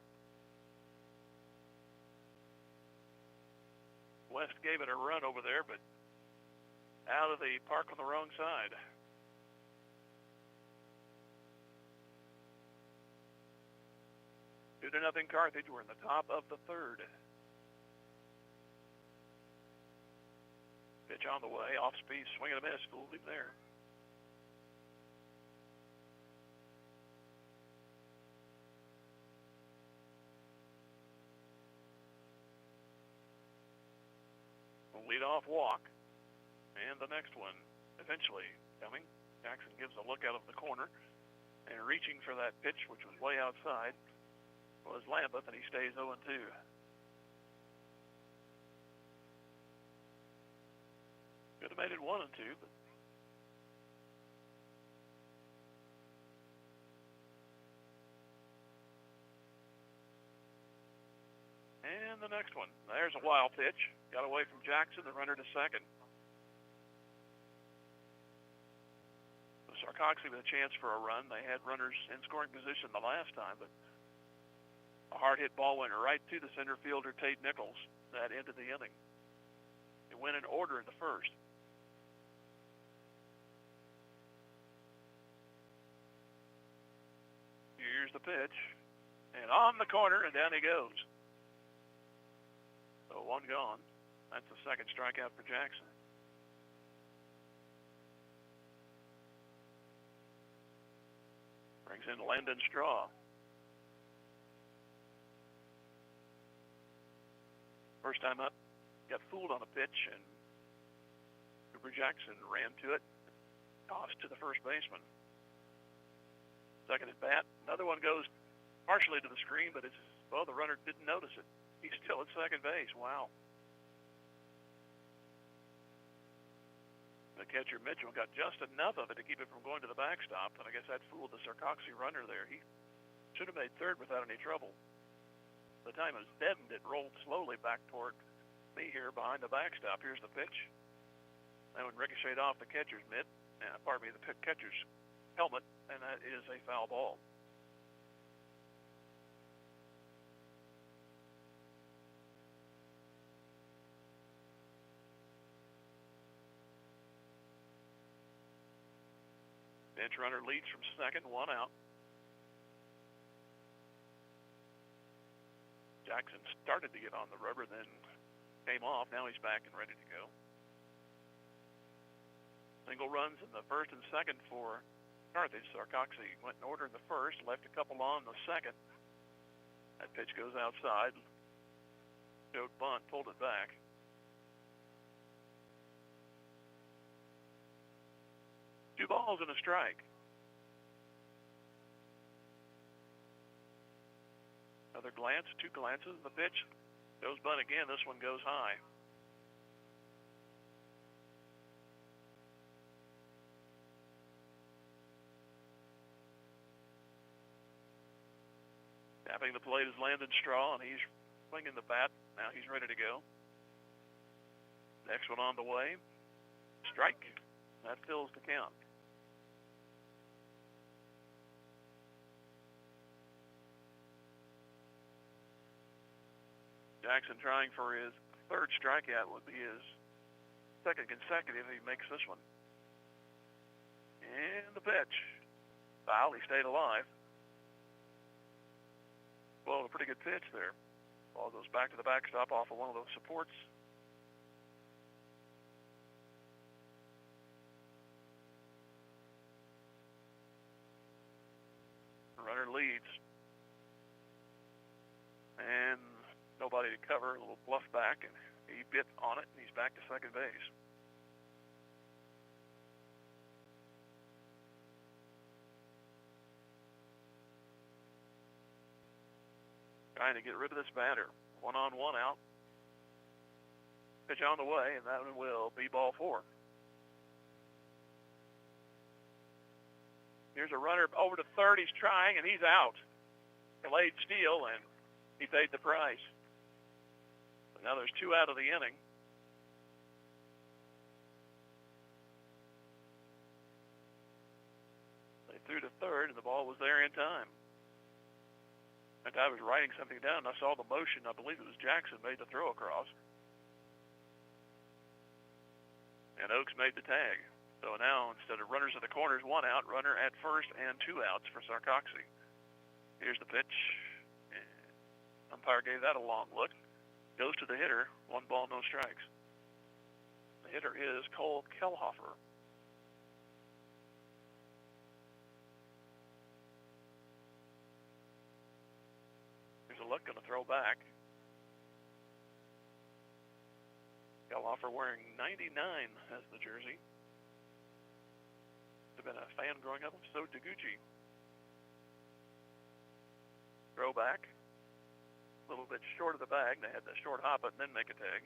West gave it a run over there, but out of the park on the wrong side. Two to nothing Carthage. We're in the top of the third. Pitch on the way, off speed, swing and a miss, fooled him there. Lead-off walk, and the next one eventually coming. Jackson gives a look out of the corner, and reaching for that pitch, which was way outside, was Lambeth, and he stays 0-2. Could have made it 1-2, but and the next one. There's a wild pitch. Got away from Jackson, the runner to second. So Sarcoxie with a chance for a run. They had runners in scoring position the last time, but a hard-hit ball went right to the center fielder, Tate Nichols. That ended the inning. It went in order in the first. Here's the pitch. And on the corner, and down he goes. So one gone. That's the second strikeout for Jackson. Brings in Landon Straw. First time up, got fooled on a pitch, and Cooper Jackson ran to it, tossed to the first baseman. Second at bat, another one goes partially to the screen, but the runner didn't notice it. He's still at second base. Wow. The catcher Mitchell got just enough of it to keep it from going to the backstop, and I guess that fooled the Sarcoxie runner there. He should have made third without any trouble. The time it was deadened, it rolled slowly back toward me here behind the backstop. Here's the pitch. That one ricocheted off the catcher's the catcher's helmet, and that is a foul ball. Bench runner leads from second, one out. Jackson started to get on the rubber, then came off. Now he's back and ready to go. Single runs in the first and second for Carthage. Sarcoxie went in order in the first, left a couple on the second. That pitch goes outside. Showed bunt, pulled it back. Two balls and a strike. Another glance, two glances, the pitch goes bunt again. This one goes high. Tapping the plate is Landon Straw, and he's swinging the bat. Now he's ready to go. Next one on the way. Strike. That fills the count. Jackson trying for his third strikeout, would be his second consecutive if he makes this one. And the pitch. Foul, he stayed alive. Well, a pretty good pitch there. Ball goes back to the backstop off of one of those supports. The runner leads. And nobody to cover, a little bluff back, and he bit on it, and he's back to second base. Trying to get rid of this batter. 1-on, 1 out. Pitch on the way, and that one will be ball 4. Here's a runner over to third. He's trying, and he's out. Delayed steal, and he paid the price. But now there's 2 out of the inning. They threw to third, and the ball was there in time. And I was writing something down, and I saw the motion. I believe it was Jackson made the throw across. And Oaks made the tag. So now, instead of runners at the corners, 1 out, runner at first, and 2 outs for Sarcoxie. Here's the pitch. Umpire gave that a long look. Goes to the hitter. 1 ball, no strikes. The hitter is Cole Kellhofer. Here's a look, going to throw back. Kellhofer wearing 99 as the jersey. Have been a fan growing up. So Taguchi. Throw back. A little bit short of the bag. They had the short hop it and then make a tag.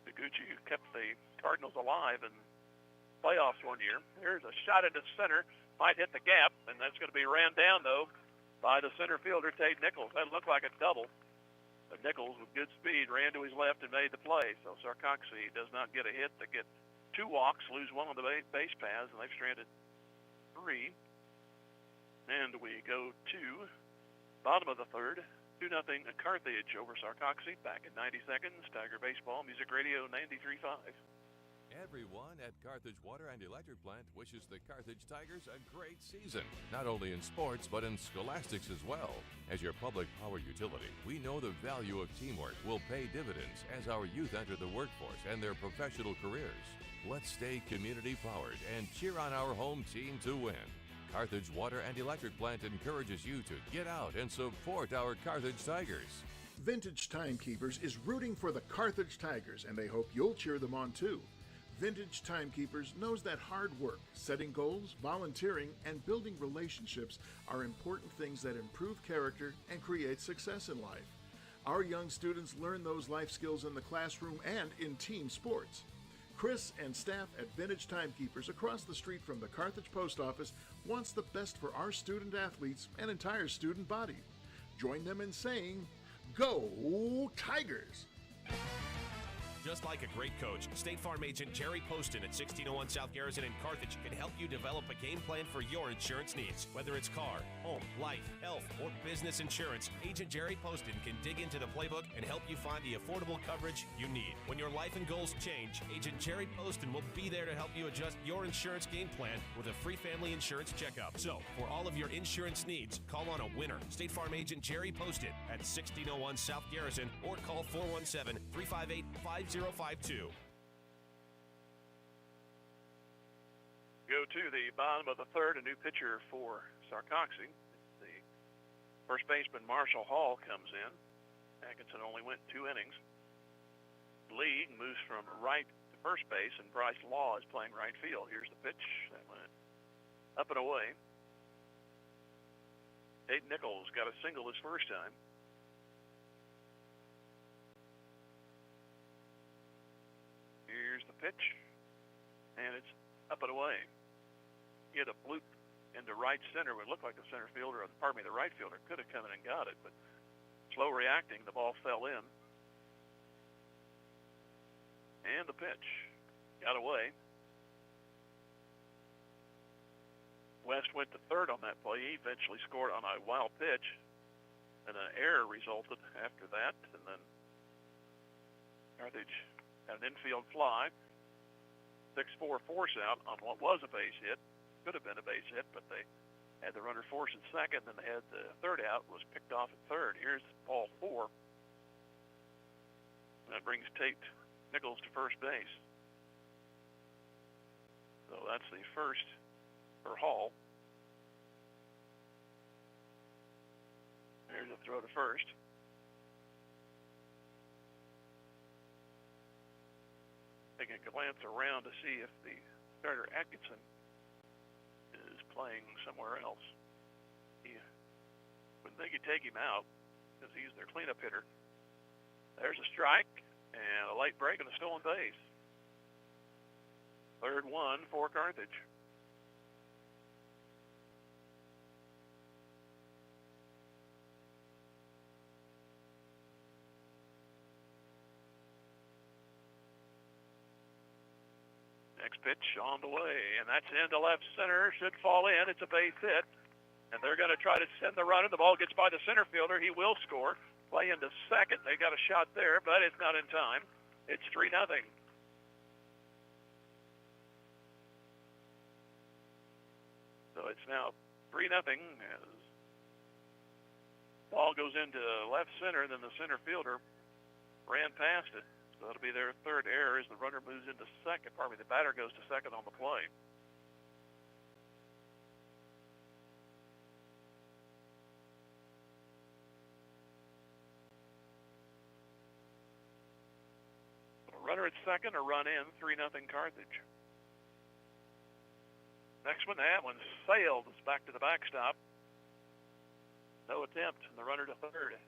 Taguchi, who kept the Cardinals alive in playoffs one year. Here's a shot into center. Might hit the gap, and that's going to be ran down, though, by the center fielder, Tate Nichols. That looked like a double. But Nichols, with good speed, ran to his left and made the play. So Sarcoxie does not get a hit. They get 2 walks, lose 1 on the base paths, and they've stranded 3. And we go to bottom of the third. 2-0 Carthage over Sarcoxie. Back in 90 seconds. Tiger Baseball, Music Radio 93.5. Everyone at Carthage Water and Electric Plant wishes the Carthage Tigers a great season, not only in sports but in scholastics as well. As your public power utility, we know the value of teamwork will pay dividends as our youth enter the workforce and their professional careers. Let's stay community powered and cheer on our home team to win. Carthage Water and Electric Plant encourages you to get out and support our Carthage Tigers. Vintage Timekeepers is rooting for the Carthage Tigers, and they hope you'll cheer them on too. Vintage Timekeepers knows that hard work, setting goals, volunteering, and building relationships are important things that improve character and create success in life. Our young students learn those life skills in the classroom and in team sports. Chris and staff at Vintage Timekeepers across the street from the Carthage Post Office wants the best for our student athletes and entire student body. Join them in saying, "Go Tigers!" Just like a great coach, State Farm agent Jerry Poston at 1601 South Garrison in Carthage can help you develop a game plan for your insurance needs. Whether it's car, home, life, health, or business insurance, Agent Jerry Poston can dig into the playbook and help you find the affordable coverage you need. When your life and goals change, Agent Jerry Poston will be there to help you adjust your insurance game plan with a free family insurance checkup. So, for all of your insurance needs, call on a winner. State Farm agent Jerry Poston at 1601 South Garrison or call 417-358-5052. Go to the bottom of the third, a new pitcher for Sarcoxie. The first baseman Marshall Hall comes in. Atkinson only went 2 innings. Lee moves from right to first base, and Bryce Law is playing right field. Here's the pitch. That went up and away. Tate Nichols got a single his first time. Here's the pitch, and it's up and away. He had a bloop into right center. It looked like the center fielder, or pardon me, the right fielder could have come in and got it, but slow reacting, the ball fell in. And the pitch got away. West went to third on that play. He eventually scored on a wild pitch, and an error resulted after that, and then Carthage had an infield fly, 6-4 force out on what was a base hit. Could have been a base hit, but they had the runner force at second, and they had the third out, was picked off at third. Here's ball 4. And that brings Tate Nichols to first base. So that's the first for Hall. There's a throw to first. Taking a glance around to see if the starter Atkinson is playing somewhere else. He wouldn't think you'd take him out because he's their cleanup hitter. There's a strike and a late break and a stolen base. Third one for Carthage. Next pitch on the way, and that's into left center. Should fall in. It's a base hit, and they're going to try to send the runner. The ball gets by the center fielder. He will score. Play into second. They got a shot there, but it's not in time. It's 3-0. So it's now 3-0 as ball goes into left center, and then the center fielder ran past it. So that'll be their third error as the runner moves into second. Pardon me, the batter goes to second on the play. A runner at second, a run in, 3-0 Carthage. Next one, that one sailed. It's back to the backstop. No attempt, and the runner to third.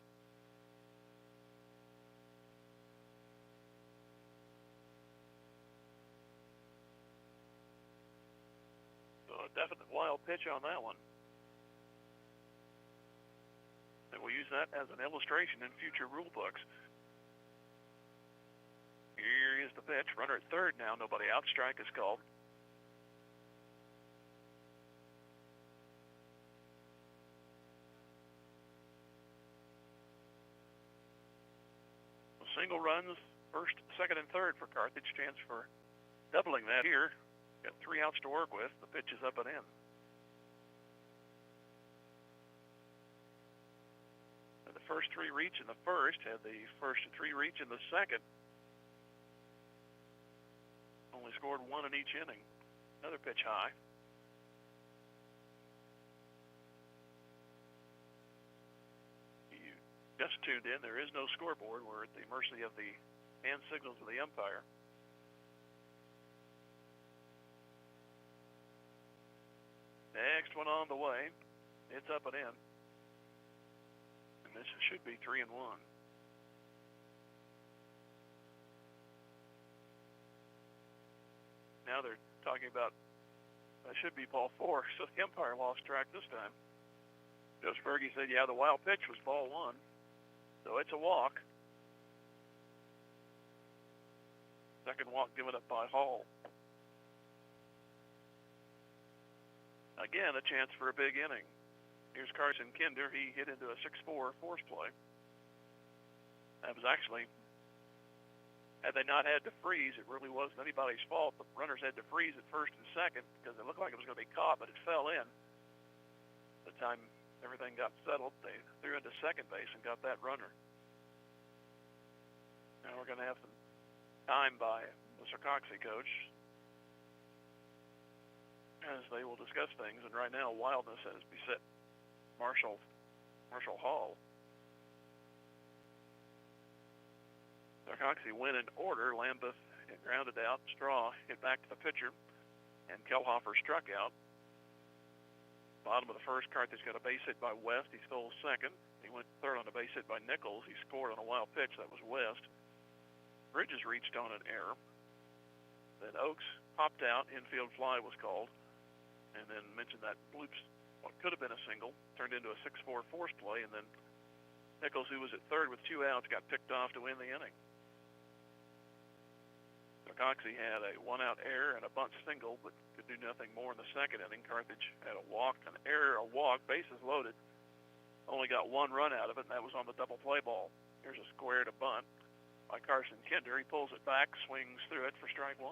Definite wild pitch on that one. And we'll use that as an illustration in future rule books. Here is the pitch. Runner at third now. Nobody out. Strike is called. Single runs, first, second, and third for Carthage. Chance for Doubling that here. Got 3 outs to work with. The pitch is up and in. And the first 3 reach in the first, had the first 3 reach in the second. Only scored 1 in each inning. Another pitch high. You just tuned in. There is no scoreboard. We're at the mercy of the hand signals of the umpire. Next one on the way. It's up and in. And this should be 3-1. Now they're talking about that should be ball 4, so the umpire lost track this time. Joe Fergie said, yeah, the wild pitch was ball 1. So it's a walk. Second walk given up by Hall. Again, a chance for a big inning. Here's Carson Kinder. He hit into a 6-4 force play. That was actually, had they not had to freeze, it really wasn't anybody's fault. The runners had to freeze at first and second because it looked like it was going to be caught, but it fell in. By the time everything got settled, they threw into second base and got that runner. Now we're going to have some time by the Sarcoxie coach as they will discuss things. And right now, wildness has beset Marshall Hall. Sarcoxie went in order. Lambeth grounded out. Straw hit back to the pitcher, and Kellhofer struck out. Bottom of the first, Carthage got a base hit by West. He stole second. He went third on a base hit by Nichols. He scored on a wild pitch. That was West. Bridges reached on an error. Then Oaks popped out. Infield fly was called. And then mentioned that bloops, what could have been a single, turned into a 6-4 force play. And then Nichols, who was at third with 2 outs, got picked off to win the inning. Sarcoxie had a 1-out error and a bunt single, but could do nothing more in the second inning. Carthage had a walk, an error, a walk, bases loaded. Only got 1 run out of it, and that was on the double play ball. Here's a square to bunt by Carson Kinder. He pulls it back, swings through it for strike 1.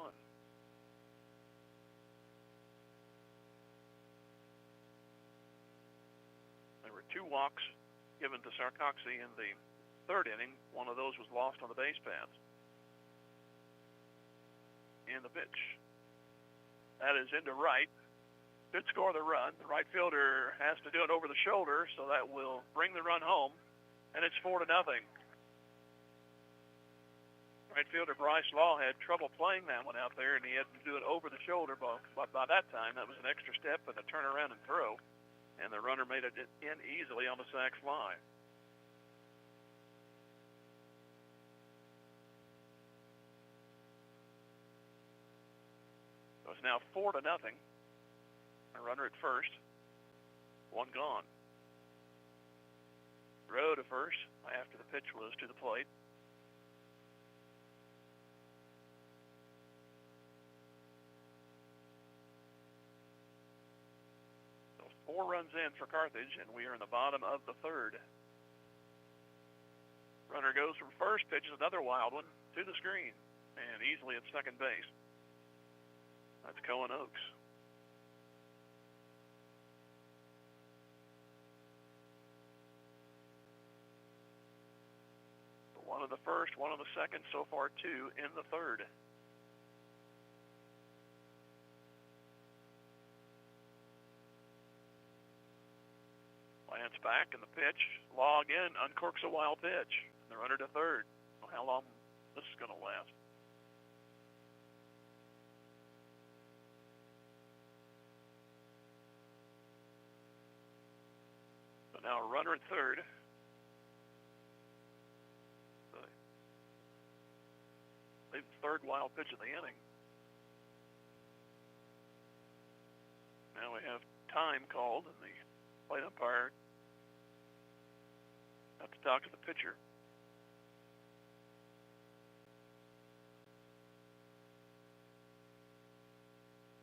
There were 2 walks given to Sarcoxie in the third inning. One of those was lost on the base paths. In the pitch. That is into right. Should score the run. The right fielder has to do it over the shoulder, so that will bring the run home, and it's 4-0. Right fielder Bryce Law had trouble playing that one out there, and he had to do it over the shoulder, but by that time, that was an extra step and a turnaround and throw, and the runner made it in easily on the sac fly. So it's now 4-0. A runner at first. 1 gone. Rowe to first after the pitch was to the plate. So 4 runs in for Carthage, and we are in the bottom of the third. Runner goes from first, pitches another wild one to the screen, and easily at second base. That's Cohen Oaks. One in the first, one in the second, so far 2 in the third. Lance back in the pitch. Law again uncorks a wild pitch. The runner to third. Well, how long this is going to last? So now a runner at third. The third wild pitch of the inning. Now we have time called, and the plate umpire has to talk to the pitcher.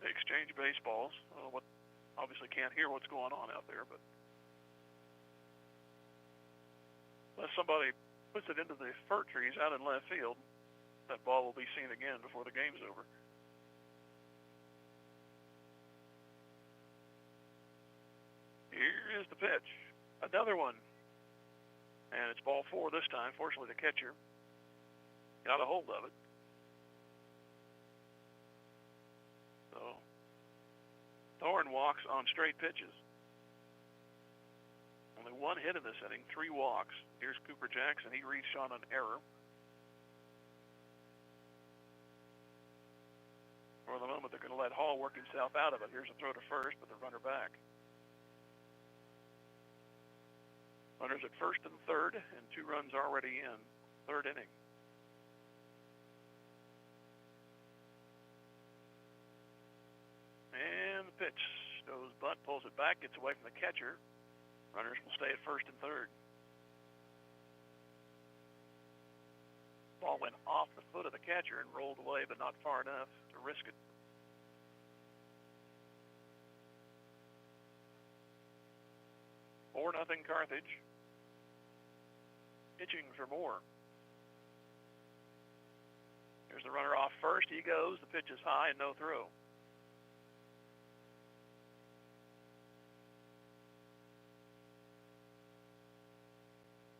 They exchange baseballs. Obviously can't hear what's going on out there, but unless somebody puts it into the fir trees out in left field, that ball will be seen again before the game's over. is the pitch. Another one. And it's ball 4 this time. Fortunately, the catcher got a hold of it. So Thorne walks on straight pitches. Only one hit in this inning, 3 walks. Here's Cooper Jackson. He reached on an error. For the moment, they're going to let Hall work himself out of it. Here's a throw to first, but the runner back. Runners at first and third, and 2 runs already in. Third inning. And the pitch goes bunt, pulls it back, gets away from the catcher. Runners will stay at first and third. Ball went off the foot of the catcher and rolled away, but not far enough to risk it. Nothing Carthage. Pitching for Moore. Here's the runner off first. He goes. The pitch is high and no throw.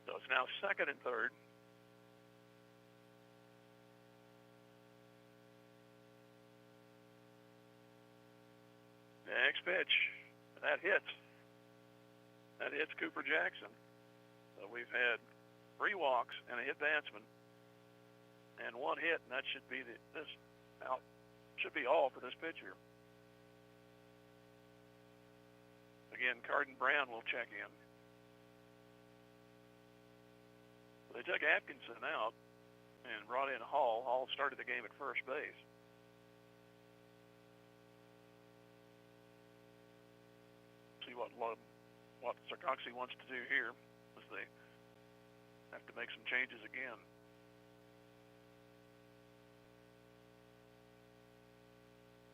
So it's now second and third. Next pitch. That hits. That hits Cooper Jackson. So we've had 3 walks and a hit batsman and 1 hit, and that should be should be all for this pitcher. Again, Carden Brown will check in. They took Atkinson out and brought in Hall. Hall started the game at first base. See what Sarcoxie wants to do here, as they have to make some changes again.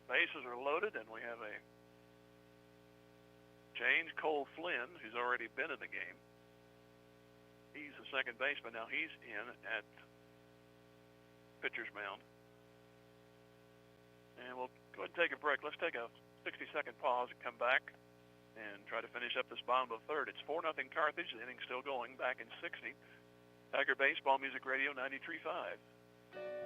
Bases are loaded, and we have a change. Cole Flynn, who's already been in the game. He's the second baseman. Now he's in at pitcher's mound. And we'll go ahead and take a break. Let's take a 60-second pause and come back and try to finish up this bottom of third. It's 4-0 Carthage. The inning's still going back in 60. Tiger Baseball Music Radio 93.5.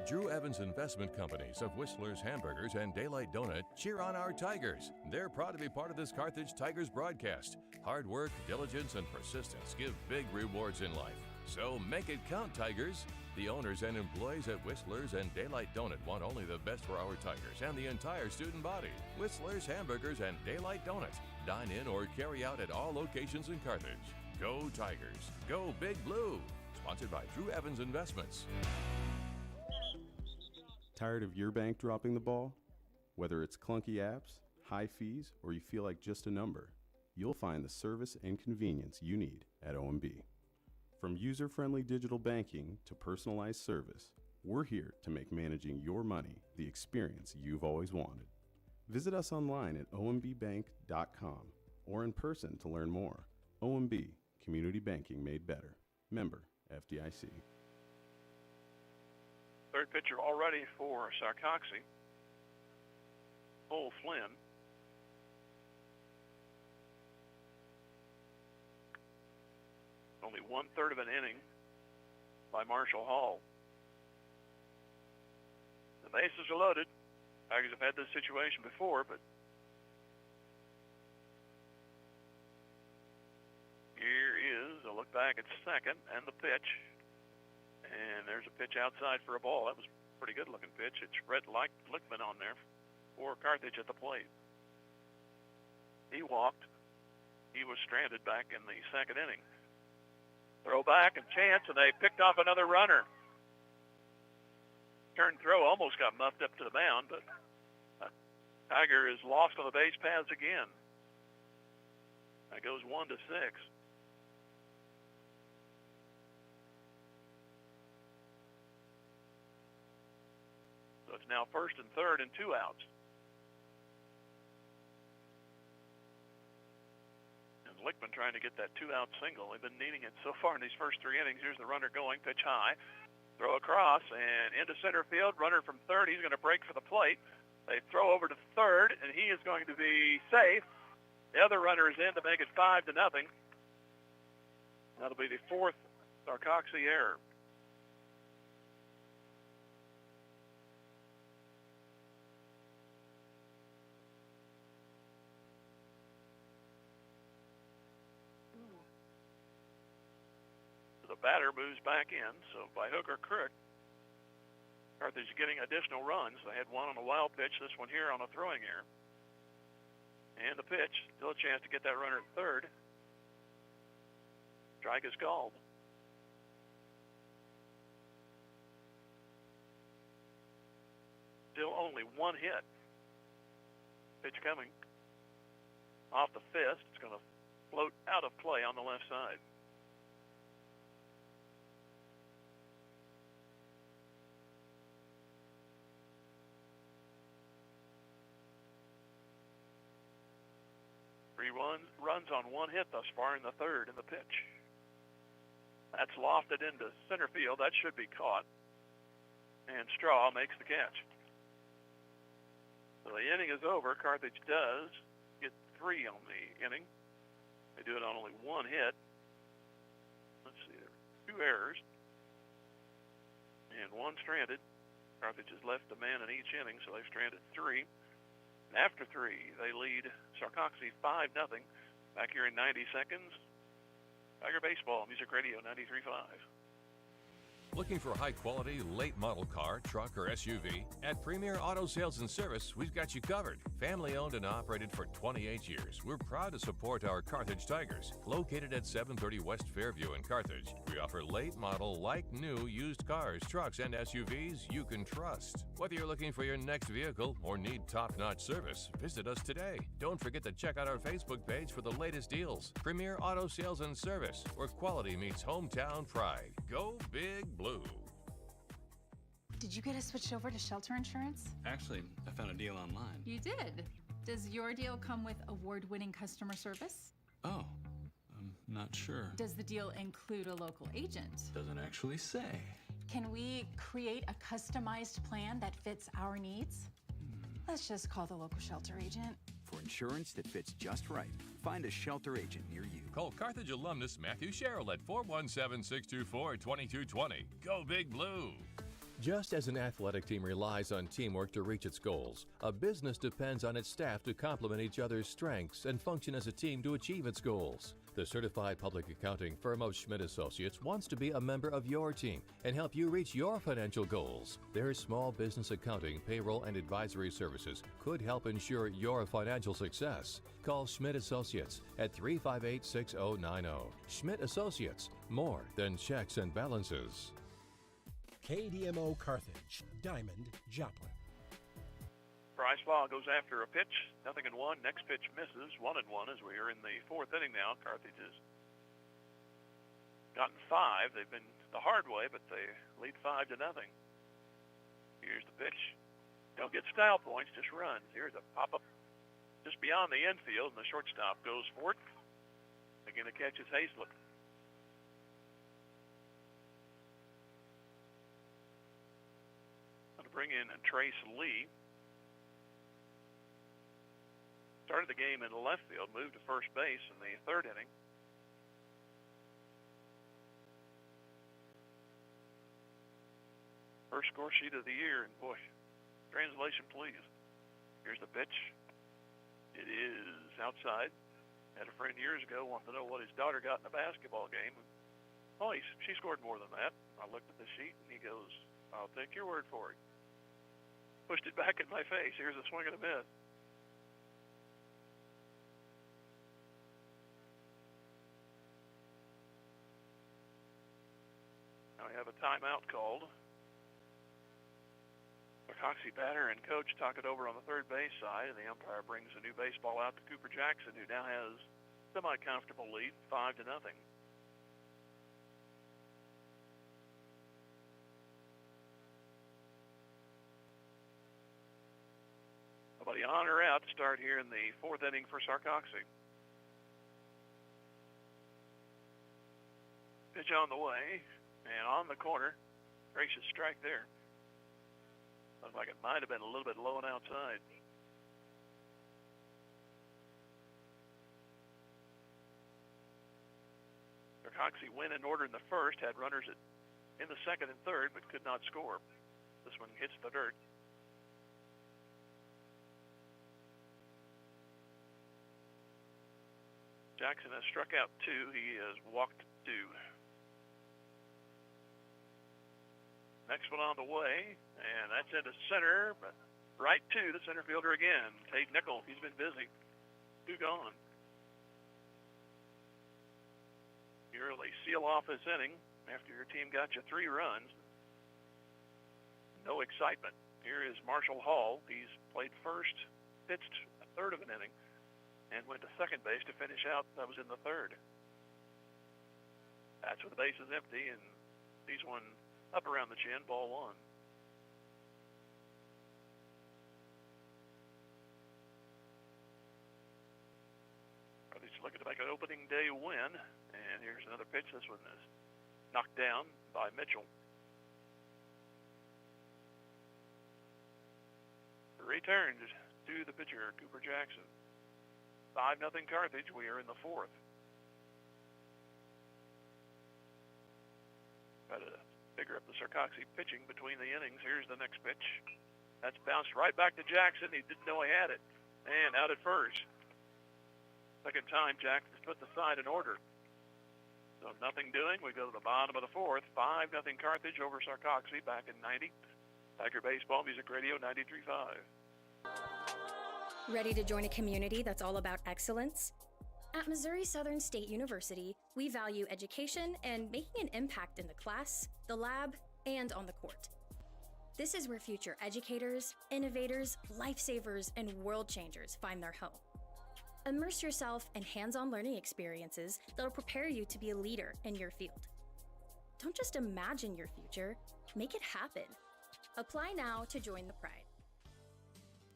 Drew Evans Investment Companies of Whistler's Hamburgers and Daylight Donut cheer on our Tigers. They're proud to be part of this Carthage Tigers broadcast. Hard work, diligence, and persistence give big rewards in life. So make it count, Tigers. The owners and employees at Whistler's and Daylight Donut want only the best for our Tigers and the entire student body. Whistler's Hamburgers and Daylight Donut. Dine in or carry out at all locations in Carthage. Go Tigers. Go Big Blue. Sponsored by Drew Evans Investments. Tired of your bank dropping the ball? Whether it's clunky apps, high fees, or you feel like just a number, you'll find the service and convenience you need at OMB. From user-friendly digital banking to personalized service, we're here to make managing your money the experience you've always wanted. Visit us online at ombbank.com or in person to learn more. OMB, community banking made better. Member FDIC. Third pitcher already for Sarcoxie. Cole Flynn. Only 1/3 of an inning by Marshall Hall. The bases are loaded. Tigers have had this situation before, but here is a look back at second and the pitch. And there's a pitch outside for a ball. That was a pretty good-looking pitch. It's Brett Lichtman on there for Carthage at the plate. He walked. He was stranded back in the second inning. Throw back and chance, and they picked off another runner. Turn throw almost got muffed up to the mound, but Tiger is lost on the base paths again. That goes 1-6. So it's now first and third and 2 outs. And Lichtman trying to get that 2-out single. They've been needing it so far in these first 3 innings. Here's the runner going, pitch high. Throw across and into center field. Runner from third. He's going to break for the plate. They throw over to third, and he is going to be safe. The other runner is in to make it 5-0. That'll be the fourth Sarcoxie error. The batter moves back in, so by hook or crook, Carthage is getting additional runs. They had one on a wild pitch, this one here on a throwing error. And the pitch, still a chance to get that runner at third. Strike is called. Still only one hit. Pitch coming off the fist. It's going to float out of play on the left side. Three runs on one hit thus far in the third in the pitch. That's lofted into center field. That should be caught. And Straw makes the catch. So the inning is over. Carthage does get 3 on the inning. They do it on only one hit. Let's see, there were 2 errors and 1 stranded. Carthage has left a man in each inning, so they've stranded 3. And after 3, they lead Sarcoxie 5-0. Back here in 90 seconds, Tiger Baseball, Music Radio 93.5. Looking for a high-quality, late-model car, truck, or SUV? At Premier Auto Sales and Service, we've got you covered. Family-owned and operated for 28 years, we're proud to support our Carthage Tigers. Located at 730 West Fairview in Carthage, we offer late-model, like-new used cars, trucks, and SUVs you can trust. Whether you're looking for your next vehicle or need top-notch service, visit us today. Don't forget to check out our Facebook page for the latest deals. Premier Auto Sales and Service, where quality meets hometown pride. Go Big Blue. Did you get us switched over to shelter insurance? Actually, I found a deal online. You did? Does your deal come with award-winning customer service? Oh, I'm not sure. Does the deal include a local agent? Doesn't actually say. Can we create a customized plan that fits our needs? Let's just call the local shelter agent. For insurance that fits just right, find a shelter agent near you. Call Carthage alumnus Matthew Sherrill at 417-624-2220. Go Big Blue! Just as an athletic team relies on teamwork to reach its goals, a business depends on its staff to complement each other's strengths and function as a team to achieve its goals. The certified public accounting firm of Schmidt Associates wants to be a member of your team and help you reach your financial goals. Their small business accounting, payroll, and advisory services could help ensure your financial success. Call Schmidt Associates at 358-6090. Schmidt Associates, more than checks and balances. KDMO Carthage, Diamond, Joplin. Bryce Law goes after a pitch, 0-1. Next pitch misses, 1-1 as we are in the 4th inning now. Carthage has gotten 5. They've been the hard way, but they lead 5-0. Here's the pitch. Don't get style points, just runs. Here's a pop-up just beyond the infield, and the shortstop goes for it. Again, the catch is Hazlett. Going to bring in Trace Lee. Started the game in the left field, moved to first base in the 3rd inning. First score sheet of the year, and boy, translation please. Here's the pitch. It is outside. Had a friend years ago wanted to know what his daughter got in a basketball game. Oh, she scored more than that. I looked at the sheet, and he goes, I'll take your word for it. Pushed it back in my face. Here's a swing and a miss. Now we have a timeout called. Sarcoxie batter and coach talk it over on the third base side, and the umpire brings a new baseball out to Cooper Jackson, who now has semi-comfortable lead, 5-0. Nobody on or out to start here in the 4th inning for Sarcoxie. Pitch on the way, and on the corner. Gracious strike there. Looked like it might have been a little bit low and outside. Sarcoxie went in order in the first, had runners in the second and third, but could not score. This one hits the dirt. Jackson has struck out 2. He has walked 2. Next one on the way, and that's into center, but right to the center fielder again. Tate Nickel, he's been busy. 2 gone. You really seal off this inning after your team got you 3 runs. No excitement. Here is Marshall Hall. He's played first, pitched a third of an inning, and went to second base to finish out. That was in the third. That's when the base is empty, and he's one up around the chin, ball 1. Carthage looking to make an opening day win, and here's another pitch. This one is knocked down by Mitchell. Returned to the pitcher, Cooper Jackson. 5-0 Carthage. We are in the 4th. Try to figure up the Sarcoxie pitching between the innings. Here's the next pitch. That's bounced right back to Jackson. He didn't know he had it. And out at first. Second time Jackson put the side in order. So nothing doing. We go to the bottom of the 4th. 5-0 Carthage over Sarcoxie back in 90. Tiger Baseball Music Radio 93.5. Ready to join a community that's all about excellence? At Missouri Southern State University, we value education and making an impact in the class, the lab, and on the court. This is where future educators, innovators, lifesavers, and world changers find their home. Immerse yourself in hands-on learning experiences that'll prepare you to be a leader in your field. Don't just imagine your future, make it happen. Apply now to join the Pride.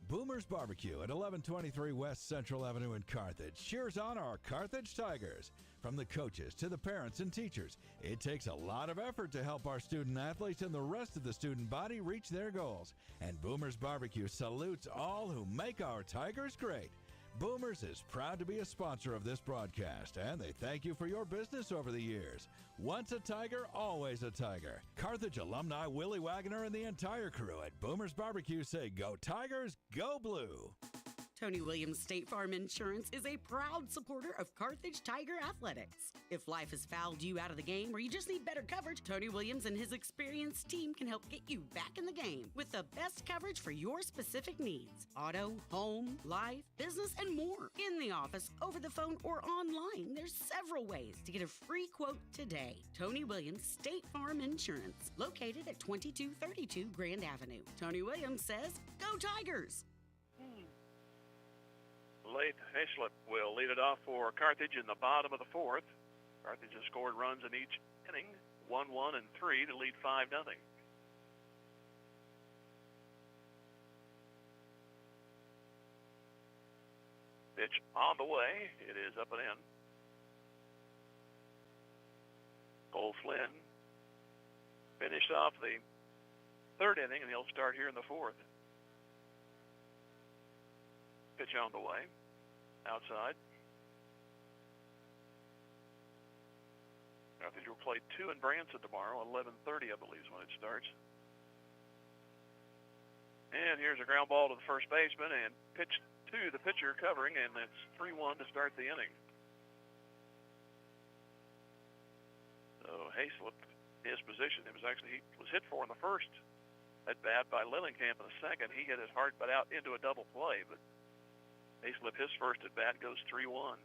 Boomer's Barbecue at 1123 West Central Avenue in Carthage cheers on our Carthage Tigers. From the coaches to the parents and teachers, it takes a lot of effort to help our student athletes and the rest of the student body reach their goals. And Boomer's Barbecue salutes all who make our Tigers great. Boomers is proud to be a sponsor of this broadcast, and they thank you for your business over the years. Once a Tiger, always a Tiger. Carthage alumni Willie Wagner and the entire crew at Boomer's Barbecue say, "Go Tigers, go Blue." Tony Williams State Farm Insurance is a proud supporter of Carthage Tiger Athletics. If life has fouled you out of the game or you just need better coverage, Tony Williams and his experienced team can help get you back in the game with the best coverage for your specific needs. Auto, home, life, business, and more. In the office, over the phone, or online, there's several ways to get a free quote today. Tony Williams State Farm Insurance, located at 2232 Grand Avenue. Tony Williams says, "Go Tigers!" Late Hayslip will lead it off for Carthage in the bottom of the 4th. Carthage has scored runs in each inning, 1, 1, and 3 to lead 5-0. Pitch on the way. It is up and in. Cole Flynn finished off the 3rd inning, and he'll start here in the 4th. Pitch on the way. Outside. Carthage will play 2 in Branson tomorrow, 11:30, I believe, is when it starts. And here's a ground ball to the first baseman, and pitch to the pitcher covering, and it's 3-1 to start the inning. So Hayslip, his position, it was actually, he was hit for in the first at bat by Lillenkamp in the second. He hit his hard butt out into a double play, but Hayslip, his first at bat, goes 3-1.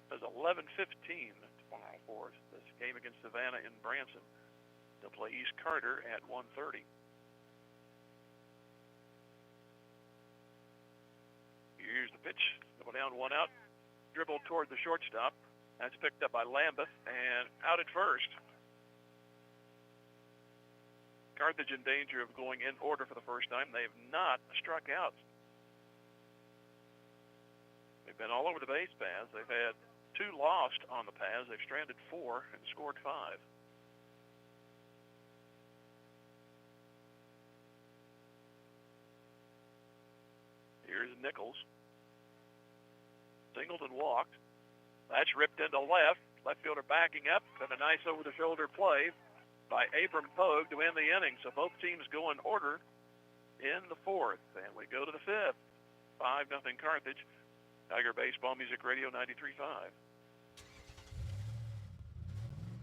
There's 11:15 tomorrow for this game against Savannah in Branson. They'll play East Carter at 1:30. Here's the pitch. Going down, 1 out. Dribbled toward the shortstop. That's picked up by Lambeth and out at first. Carthage in danger of going in order for the first time. They have not struck out. They've been all over the base paths. They've had 2 lost on the paths. They've stranded 4 and scored 5. Here's Nichols. Singled and walked. That's ripped into left. Left fielder backing up, and a nice over-the-shoulder play by Abram Pogue to end the inning. So both teams go in order in the fourth. And we go to the fifth. 5-0 Carthage. Tiger Baseball Music Radio 93.5.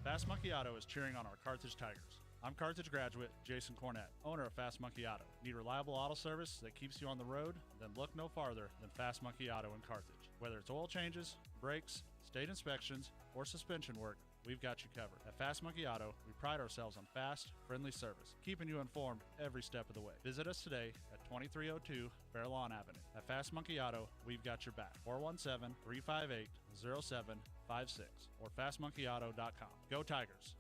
Fast Monkey Auto is cheering on our Carthage Tigers. I'm Carthage graduate Jason Cornett, owner of Fast Monkey Auto. Need reliable auto service that keeps you on the road? Then look no farther than Fast Monkey Auto in Carthage. Whether it's oil changes, brakes, state inspections, or suspension work, we've got you covered. At Fast Monkey Auto, we pride ourselves on fast, friendly service, keeping you informed every step of the way. Visit us today at 2302 Fairlawn Avenue. At Fast Monkey Auto, we've got your back. 417-358-0756 or fastmonkeyauto.com. Go Tigers!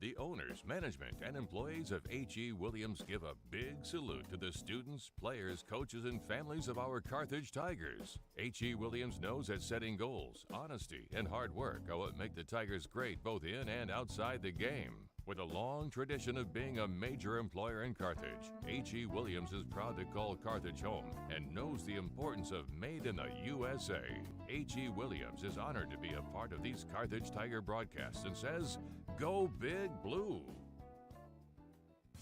The owners, management, and employees of H.E. Williams give a big salute to the students, players, coaches, and families of our Carthage Tigers. H.E. Williams knows that setting goals, honesty, and hard work are what make the Tigers great both in and outside the game. With a long tradition of being a major employer in Carthage, H.E. Williams is proud to call Carthage home and knows the importance of Made in the USA. H.E. Williams is honored to be a part of these Carthage Tiger broadcasts and says, "Go Big Blue."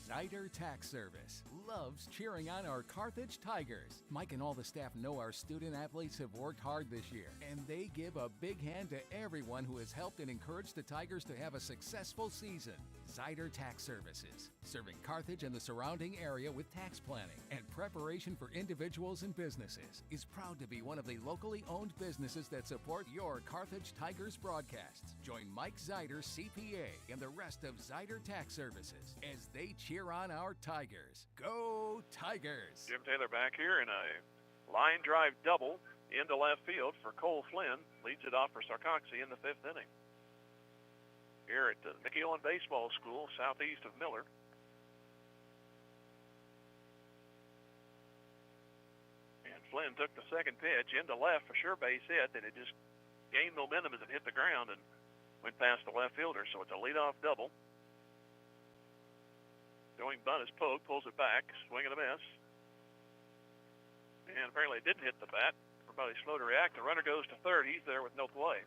Zyder Tax Service loves cheering on our Carthage Tigers. Mike and all the staff know our student athletes have worked hard this year, and they give a big hand to everyone who has helped and encouraged the Tigers to have a successful season. Zyder Tax Services, serving Carthage and the surrounding area with tax planning and preparation for individuals and businesses, is proud to be one of the locally owned businesses that support your Carthage Tigers broadcasts. Join Mike Zyder, CPA, and the rest of Zyder Tax Services as they cheer on our Tigers. Go Tigers! Jim Taylor back here in a line drive double into left field for Cole Flynn. Leads it off for Sarcoxie in the fifth inning. Here at the Mickey Owen Baseball School, southeast of Miller. And Flynn took the second pitch into left for sure base hit, and it just gained momentum as it hit the ground and went past the left fielder. So it's a leadoff double. Going bunt is Pogue, pulls it back, swing and a miss. And apparently it didn't hit the bat. Everybody's slow to react. The runner goes to third. He's there with no play.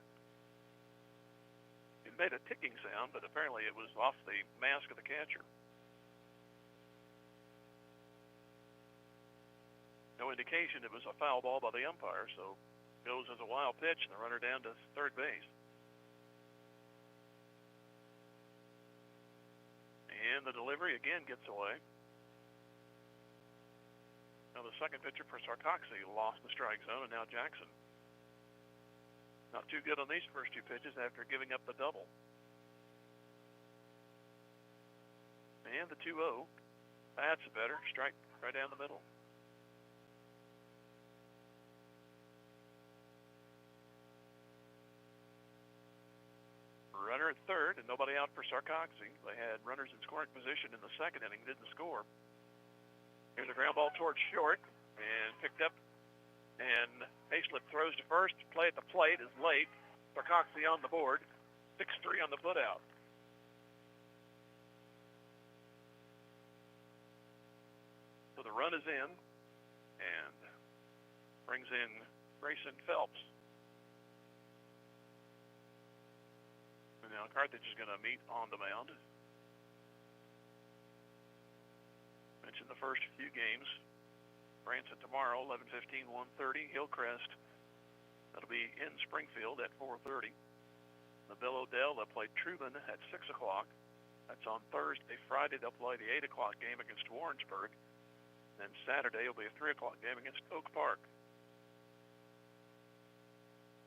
It made a ticking sound, but apparently it was off the mask of the catcher. No indication it was a foul ball by the umpire, so goes as a wild pitch, and the runner down to third base. And the delivery again gets away. Now the second pitcher for Sarcoxie lost the strike zone, and now Jackson. Not too good on these first two pitches after giving up the double. And the 2-0. That's better. Strike right down the middle. Runner at third, and nobody out for Sarcoxie. They had runners in scoring position in the second inning, didn't score. Here's a ground ball towards short, and picked up. And Hayslip throws to first. Play at the plate is late. Sarcoxie on the board. 6-3 on the putout. So the run is in, and brings in Grayson Phelps. And now Carthage is going to meet on the mound. Mentioned the first few games. Branson tomorrow, 11:15, 1:30. Hillcrest, that'll be in Springfield at 4:30. The Bill O'Dell, they'll play Truman at 6 o'clock. That's on Thursday. Friday, they'll play the 8 o'clock game against Warrensburg. Then Saturday will be a 3 o'clock game against Oak Park.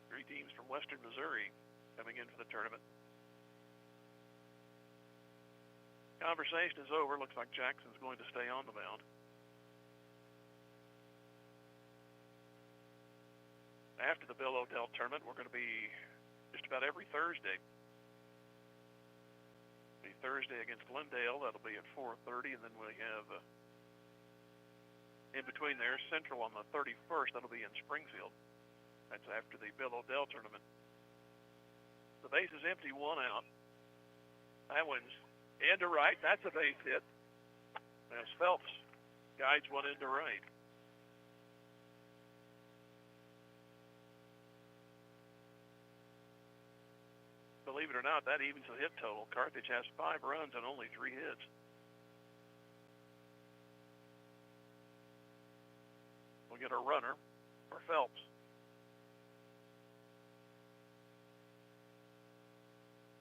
Three teams from Western Missouri coming in for the tournament. Conversation is over. Looks like Jackson's going to stay on the mound. After the Bill O'Dell tournament, we're going to be just about every Thursday. Be Thursday against Glendale. That'll be at 4:30, and then we have in between there Central on the 31st. That'll be in Springfield. That's after the Bill O'Dell tournament. The base is empty, one out. That one's into right. That's a base hit. As Phelps guides one into right. believe it or not, that evens the hit total. Carthage has 5 runs and only 3 hits. We'll get a runner for Phelps.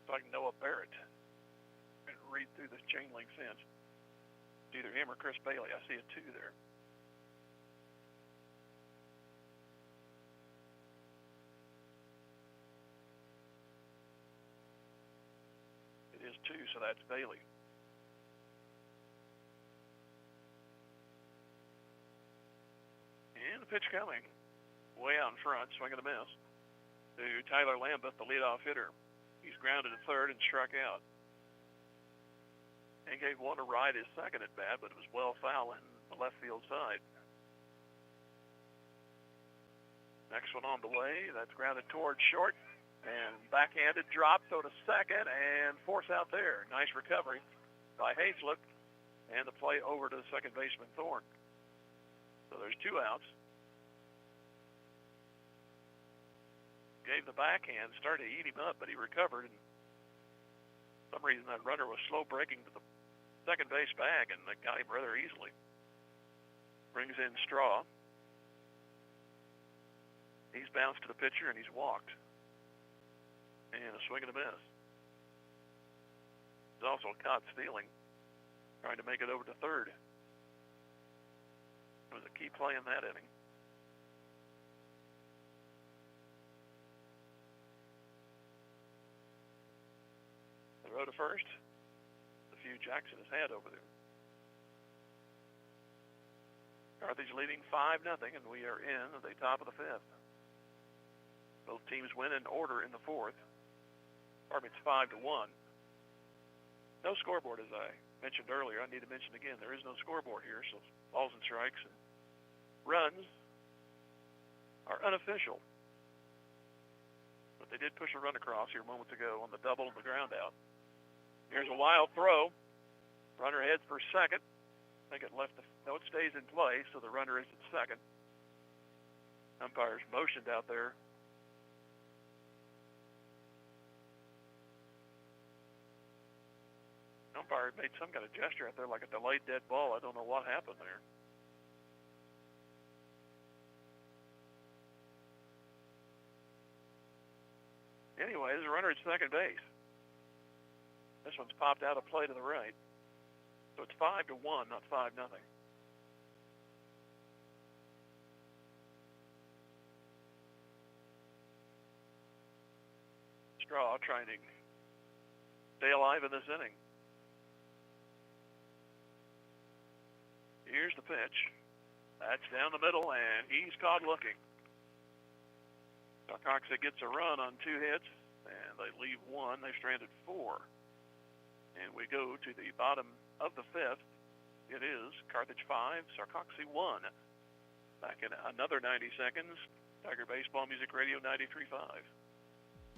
It's like Noah Barrett. And read through this chain link fence. It's either him or Chris Bailey. I see a 2 there. It is 2, so that's Bailey. And the pitch coming. Way out in front, swing and a miss. To Tyler Lambeth, the leadoff hitter. He's grounded at third and struck out. And gave one to ride his second at bat, but it was well foul in the left field side. Next one on the way. That's grounded towards short. And backhanded drop, throw to second, and force out there. Nice recovery by Hayslip. And the play over to the second baseman, Thorne. So there's 2 outs. Gave the backhand, started to eat him up, but he recovered. And for some reason, that runner was slow breaking to the second base bag, and they got him rather easily. Brings in Straw. He's bounced to the pitcher, and he's walked. And a swing and a miss. He's also caught stealing, trying to make it over to third. It was a key play in that inning. The road to first. The few Jackson has had over there. Carthage leading 5-0, and we are in at the top of the 5th. Both teams win in order in the 4th. It's 5-1. No scoreboard, as I mentioned earlier. I need to mention again, there is no scoreboard here, so balls and strikes and runs are unofficial. But they did push a run across here moments ago on the double and the ground out. Here's a wild throw. Runner heads for second. I think it it stays in play, so the runner is at second. Umpires motioned out there. Umpire made some kind of gesture out there like a delayed dead ball. I don't know what happened there. Anyway, there's a runner at second base. This one's popped out of play to the right. So it's 5-1, not 5-0. Straw trying to stay alive in this inning. Here's the pitch. That's down the middle, and he's caught looking. Sarcoxie gets a run on 2 hits, and they leave 1. They've stranded 4. And we go to the bottom of the 5th. It is Carthage 5, Sarcoxie 1. Back in another 90 seconds, Tiger Baseball Music Radio 93.5.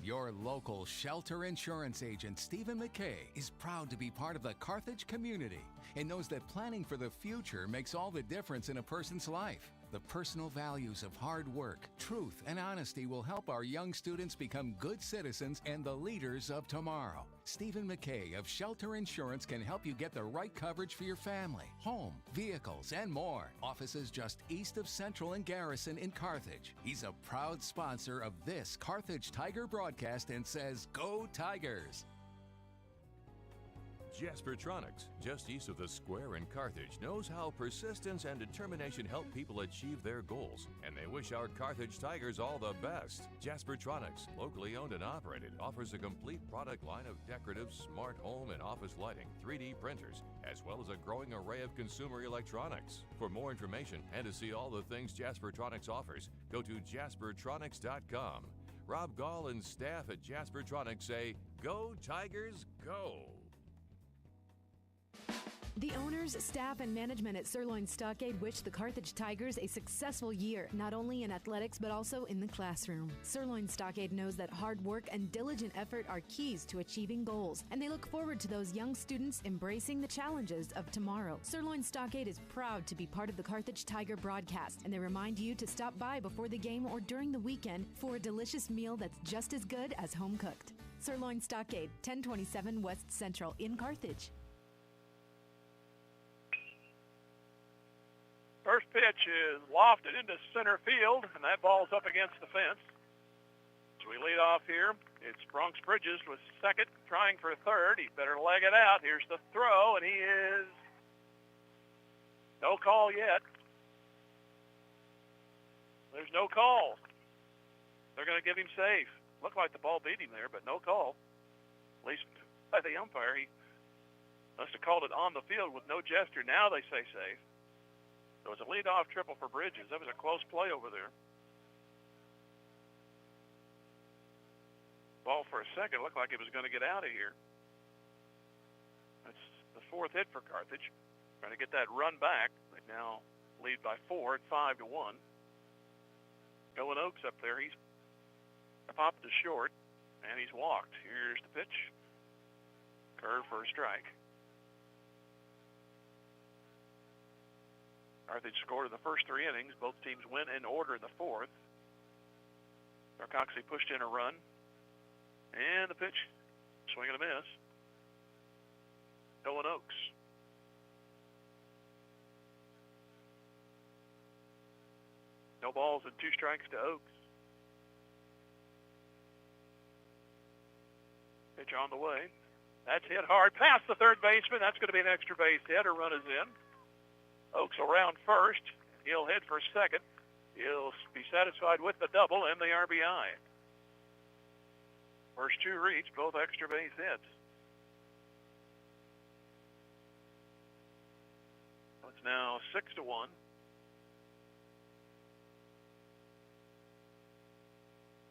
Your local Shelter Insurance agent, Stephen McKay, is proud to be part of the Carthage community and knows that planning for the future makes all the difference in a person's life. The personal values of hard work, truth, and honesty will help our young students become good citizens and the leaders of tomorrow. Stephen McKay of Shelter Insurance can help you get the right coverage for your family, home, vehicles, and more. Offices just east of Central and Garrison in Carthage. He's a proud sponsor of this Carthage Tiger broadcast and says, "Go Tigers!" Jaspertronics, just east of the square in Carthage, knows how persistence and determination help people achieve their goals, and they wish our Carthage Tigers all the best. Jaspertronics, locally owned and operated, offers a complete product line of decorative, smart home and office lighting, 3D printers, as well as a growing array of consumer electronics. For more information and to see all the things Jaspertronics offers, go to jaspertronics.com. Rob Gall and staff at Jaspertronics say, "Go Tigers, go!" The owners, staff, and management at Sirloin Stockade wish the Carthage Tigers a successful year, not only in athletics but also in the classroom. Sirloin Stockade knows that hard work and diligent effort are keys to achieving goals, and they look forward to those young students embracing the challenges of tomorrow. Sirloin Stockade is proud to be part of the Carthage Tiger broadcast, and they remind you to stop by before the game or during the weekend for a delicious meal that's just as good as home cooked. Sirloin Stockade, 1027 West Central in Carthage. First pitch is lofted into center field, and that ball's up against the fence. So we lead off here. It's Bronx Bridges with second, trying for third. He better leg it out. Here's the throw, and he is no call yet. There's no call. They're going to give him safe. Looked like the ball beat him there, but no call. At least by the umpire. He must have called it on the field with no gesture. Now they say safe. So it's a leadoff triple for Bridges. That was a close play over there. Ball for a second looked like it was going to get out of here. That's the fourth hit for Carthage. Trying to get that run back. They now lead by 4 at 5-1. Going Oaks up there. He's popped to short, and he's walked. Here's the pitch. Curve for a strike. Carthage scored in the first 3 innings. Both teams went in order in the fourth. Sarcoxie pushed in a run. And the pitch, swing and a miss. Going Oaks. No balls and 2 strikes to Oaks. Pitch on the way. That's hit hard past the third baseman. That's going to be an extra base hit. A run is in. Oaks around first. He'll head for second. He'll be satisfied with the double and the RBI. First 2 reached, both extra base hits. It's now 6-1.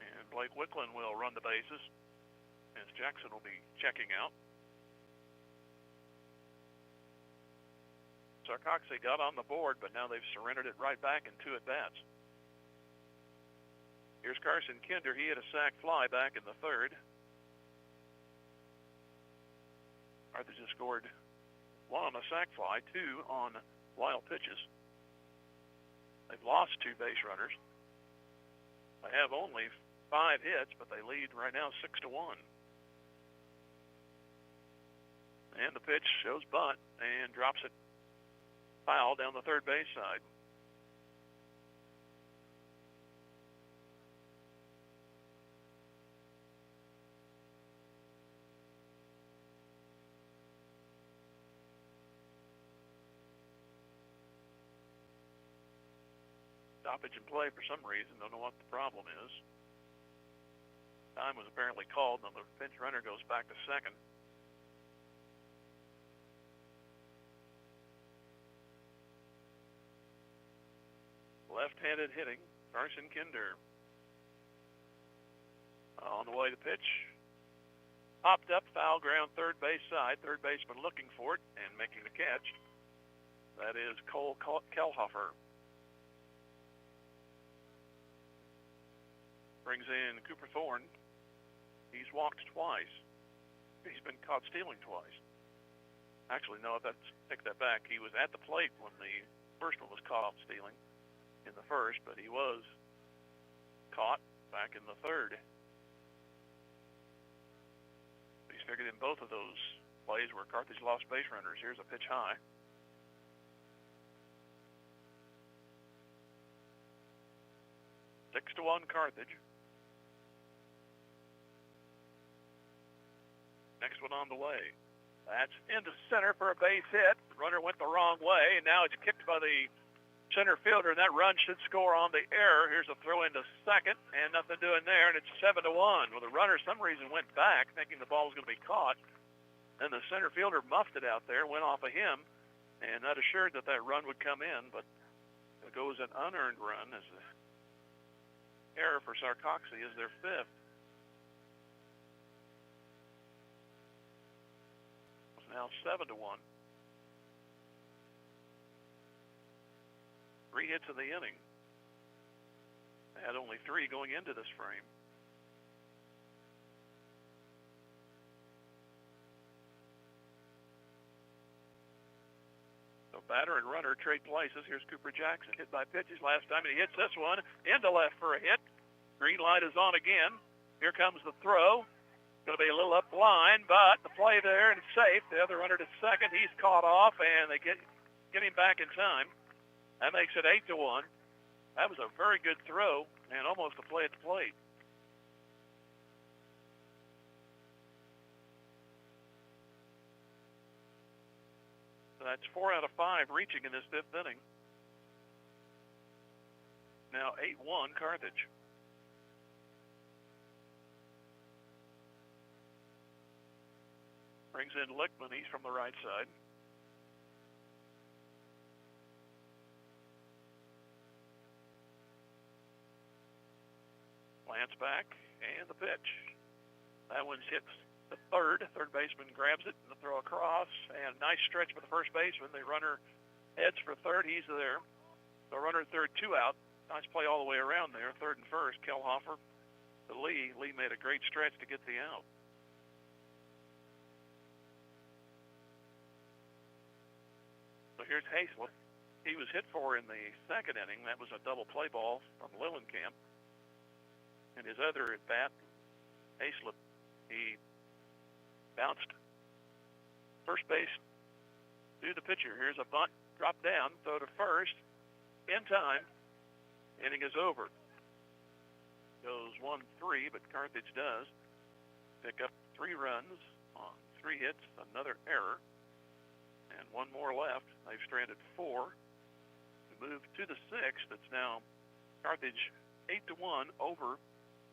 And Blake Wicklund will run the bases as Jackson will be checking out. Sarcoxie got on the board, but now they've surrendered it right back in 2 at-bats. Here's Carson Kinder. He hit a sac fly back in the third. Carthage has scored 1 on a sac fly, 2 on wild pitches. They've lost 2 base runners. They have only 5 hits, but they lead right now 6-1. And the pitch shows bunt and drops it foul down the third base side. Stoppage in play for some reason. Don't know what the problem is. Time was apparently called, and the pinch runner goes back to second. Left-handed hitting, Carson Kinder. On the way to pitch. Popped up, foul ground, third base side. Third baseman looking for it and making the catch. That is Cole Kelhofer. Brings in Cooper Thorne. He's walked twice. He's been caught stealing twice. Actually, no, take that back. He was at the plate when the first one was caught stealing in the first, but he was caught back in the third. He's figured in both of those plays where Carthage lost base runners. Here's a pitch high. Six to 1 Carthage. Next one on the way. That's into center for a base hit. The runner went the wrong way, and now it's kicked by the center fielder, and that run should score on the error. Here's a throw into second, and nothing doing there, and it's 7-1. Well, the runner, some reason, went back, thinking the ball was going to be caught, and the center fielder muffed it out there, went off of him, and that assured that that run would come in, but it goes an unearned run as the error for Sarcoxie is their 5th. It's now 7-1. 3 hits in the inning. They had only 3 going into this frame. So batter and runner trade places. Here's Cooper Jackson, hit by pitches last time, and he hits this one into left for a hit. Green light is on again. Here comes the throw. Going to be a little up the line, but the play there and it's safe. The other runner to second. He's caught off, and they get him back in time. That makes it 8-1. That was a very good throw and almost a play at the plate. So that's 4 out of 5 reaching in this fifth inning. Now 8-1 Carthage. Brings in Lickman. He's from the right side. Lance back, and the pitch. That one's hits the third. Third baseman grabs it, and the throw across, and nice stretch for the first baseman. The runner heads for third. He's there. The runner at third, 2 out. Nice play all the way around there. Third and first, Kelhofer to Lee. Lee made a great stretch to get the out. So here's Hayslip. He was hit for in the second inning. That was a double play ball from Lillenkamp. And his other at bat, Hayslip, he bounced first base to the pitcher. Here's a bunt, drop down, throw to first, in time. Inning is over. Goes 1-3, but Carthage does pick up 3 runs on 3 hits, another error, and 1 more left. They've stranded 4 to move to the 6th. It's now Carthage 8-1 over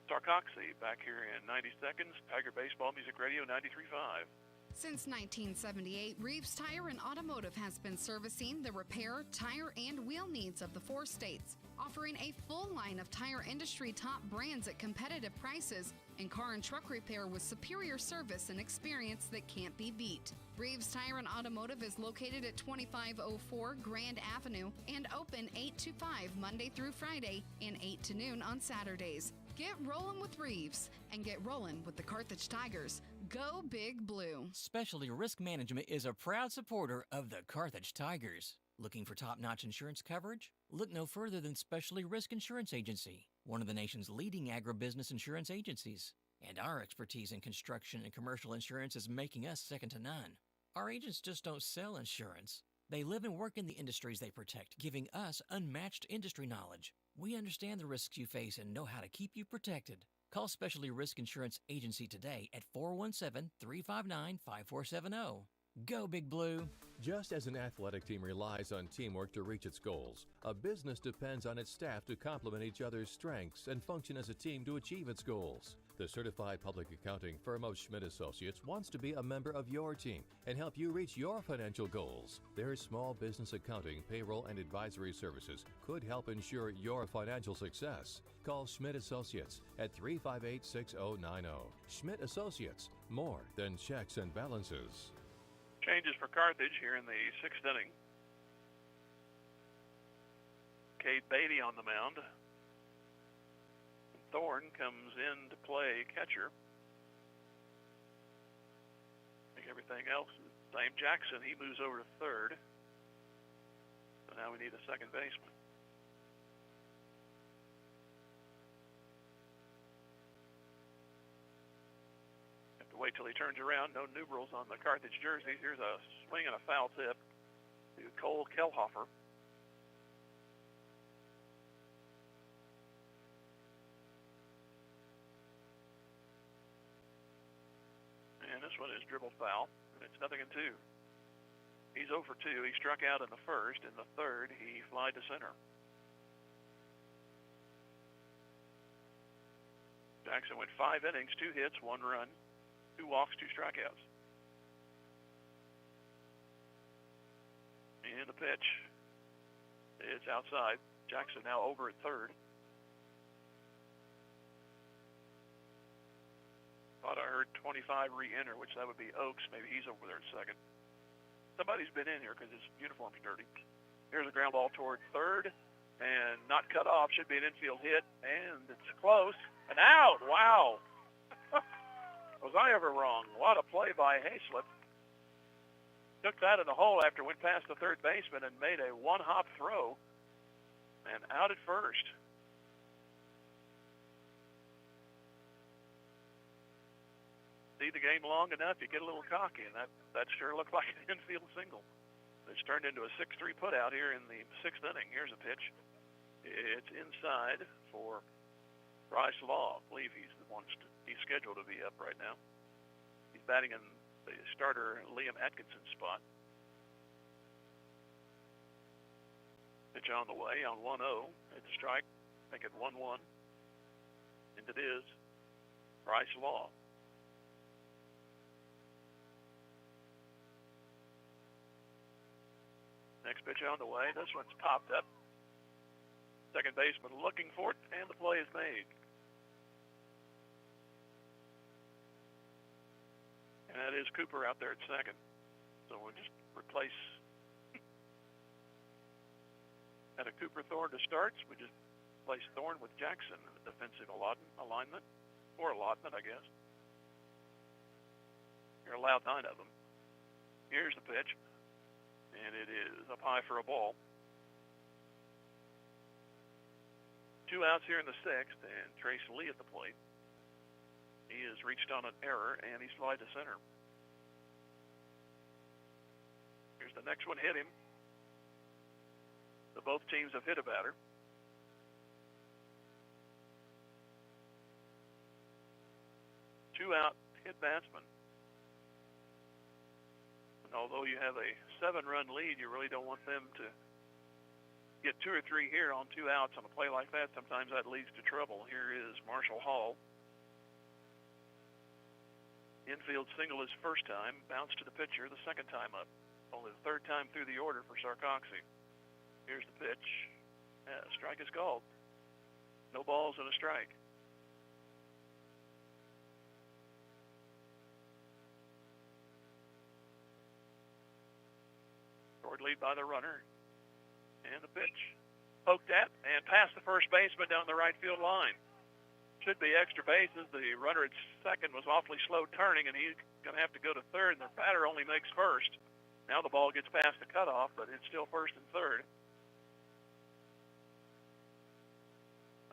Sarcoxie. Back here in 90 seconds, Tiger Baseball Music Radio 93.5. Since 1978, Reeves Tire and Automotive has been servicing the repair, tire, and wheel needs of the 4 states, offering a full line of tire industry top brands at competitive prices and car and truck repair with superior service and experience that can't be beat. Reeves Tire and Automotive is located at 2504 Grand Avenue and open 8 to 5 Monday through Friday and 8 to noon on Saturdays. Get rolling with Reeves and get rolling with the Carthage Tigers. Go Big Blue. Specialty Risk Management is a proud supporter of the Carthage Tigers. Looking for top-notch insurance coverage? Look no further than Specialty Risk Insurance Agency, one of the nation's leading agribusiness insurance agencies. And our expertise in construction and commercial insurance is making us second to none. Our agents just don't sell insurance. They live and work in the industries they protect, giving us unmatched industry knowledge. We understand the risks you face and know how to keep you protected. Call Specialty Risk Insurance Agency today at 417-359-5470. Go Big Blue! Just as an athletic team relies on teamwork to reach its goals, a business depends on its staff to complement each other's strengths and function as a team to achieve its goals. The certified public accounting firm of Schmidt Associates wants to be a member of your team and help you reach your financial goals. Their small business accounting, payroll, and advisory services could help ensure your financial success. Call Schmidt Associates at 358-6090. Schmidt Associates, more than checks and balances. Changes for Carthage here in the 6th inning. Cade Beatty on the mound. Thorne comes in to play catcher. I think everything else is the same. Jackson, he moves over to third. So now we need a second baseman. Have to wait till he turns around. No numerals on the Carthage jersey. Here's a swing and a foul tip to Cole Kelhofer. And this one is dribbled foul, and it's 0-2. He's 0 for 2. He struck out in the first. In the third, he flied to center. Jackson went 5 innings, 2 hits, 1 run, 2 walks, 2 strikeouts. And the pitch is outside. Jackson now over at third. Thought I heard 25 re-enter, which that would be Oaks. Maybe he's over there at second. Somebody's been in here because his uniform's dirty. Here's a ground ball toward third, and not cut off. Should be an infield hit, and it's close. An out! Wow! Was I ever wrong? What a play by Hayslip. Took that in the hole after went past the third baseman and made a one-hop throw, and out at first. see the game long enough, you get a little cocky, and that sure looked like an infield single. It's turned into a 6-3 putout here in the 6th inning. Here's a pitch. It's inside for Bryce Law. I believe he's scheduled to be up right now. He's batting in the starter Liam Atkinson's spot. Pitch on the way on 1-0. It's a strike. Make it 1-1. And it is Bryce Law. Next pitch on the way. This one's popped up. Second baseman looking for it, and the play is made. And that is Cooper out there at second. So we'll just replace at a Cooper Thorne to start. We just replace Thorne with Jackson in the defensive alignment, or allotment, I guess. You're allowed 9 of them. Here's the pitch. And it is up high for a ball. 2 outs here in the 6th, and Trace Lee at the plate. He has reached on an error, and he slides to center. Here's the next one, hit him. So both teams have hit a batter. Two out hit batsman. Although you have a 7-run lead, you really don't want them to get 2 or 3 here on 2 outs on a play like that. Sometimes that leads to trouble. Here is Marshall Hall. Infield single his first time, bounced to the pitcher the second time up. Only the 3rd time through the order for Sarcoxie. Here's the pitch. Strike is called. No balls and a strike. Lead by the runner. And the pitch. Poked at and past the first baseman down the right field line. Should be extra bases. The runner at second was awfully slow turning, and he's going to have to go to third, and the batter only makes first. Now the ball gets past the cutoff, but it's still first and third.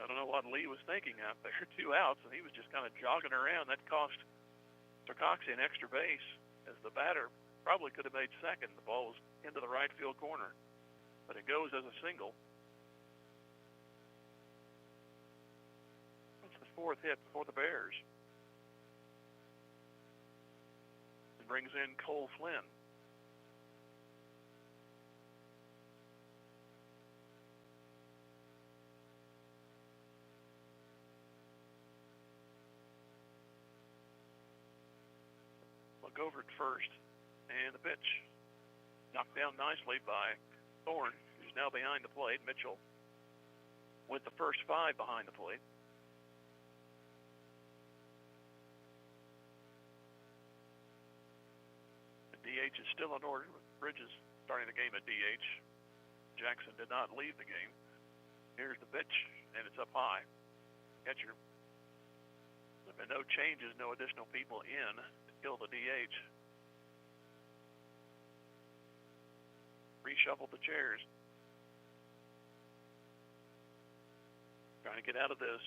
I don't know what Lee was thinking out there. 2 outs, and he was just kind of jogging around. That cost Sarcoxie an extra base, as the batter probably could have made second. The ball was into the right field corner, but it goes as a single. It's the 4th hit for the Bears. It brings in Cole Flynn. Look over at first. And the pitch knocked down nicely by Thorne, who's now behind the plate. Mitchell with the first 5 behind the plate. The DH is still in order, with Bridges starting the game at DH. Jackson did not leave the game. Here's the pitch, and it's up high. Catcher. There have been no changes, no additional people in to kill the DH. Reshuffled the chairs. Trying to get out of this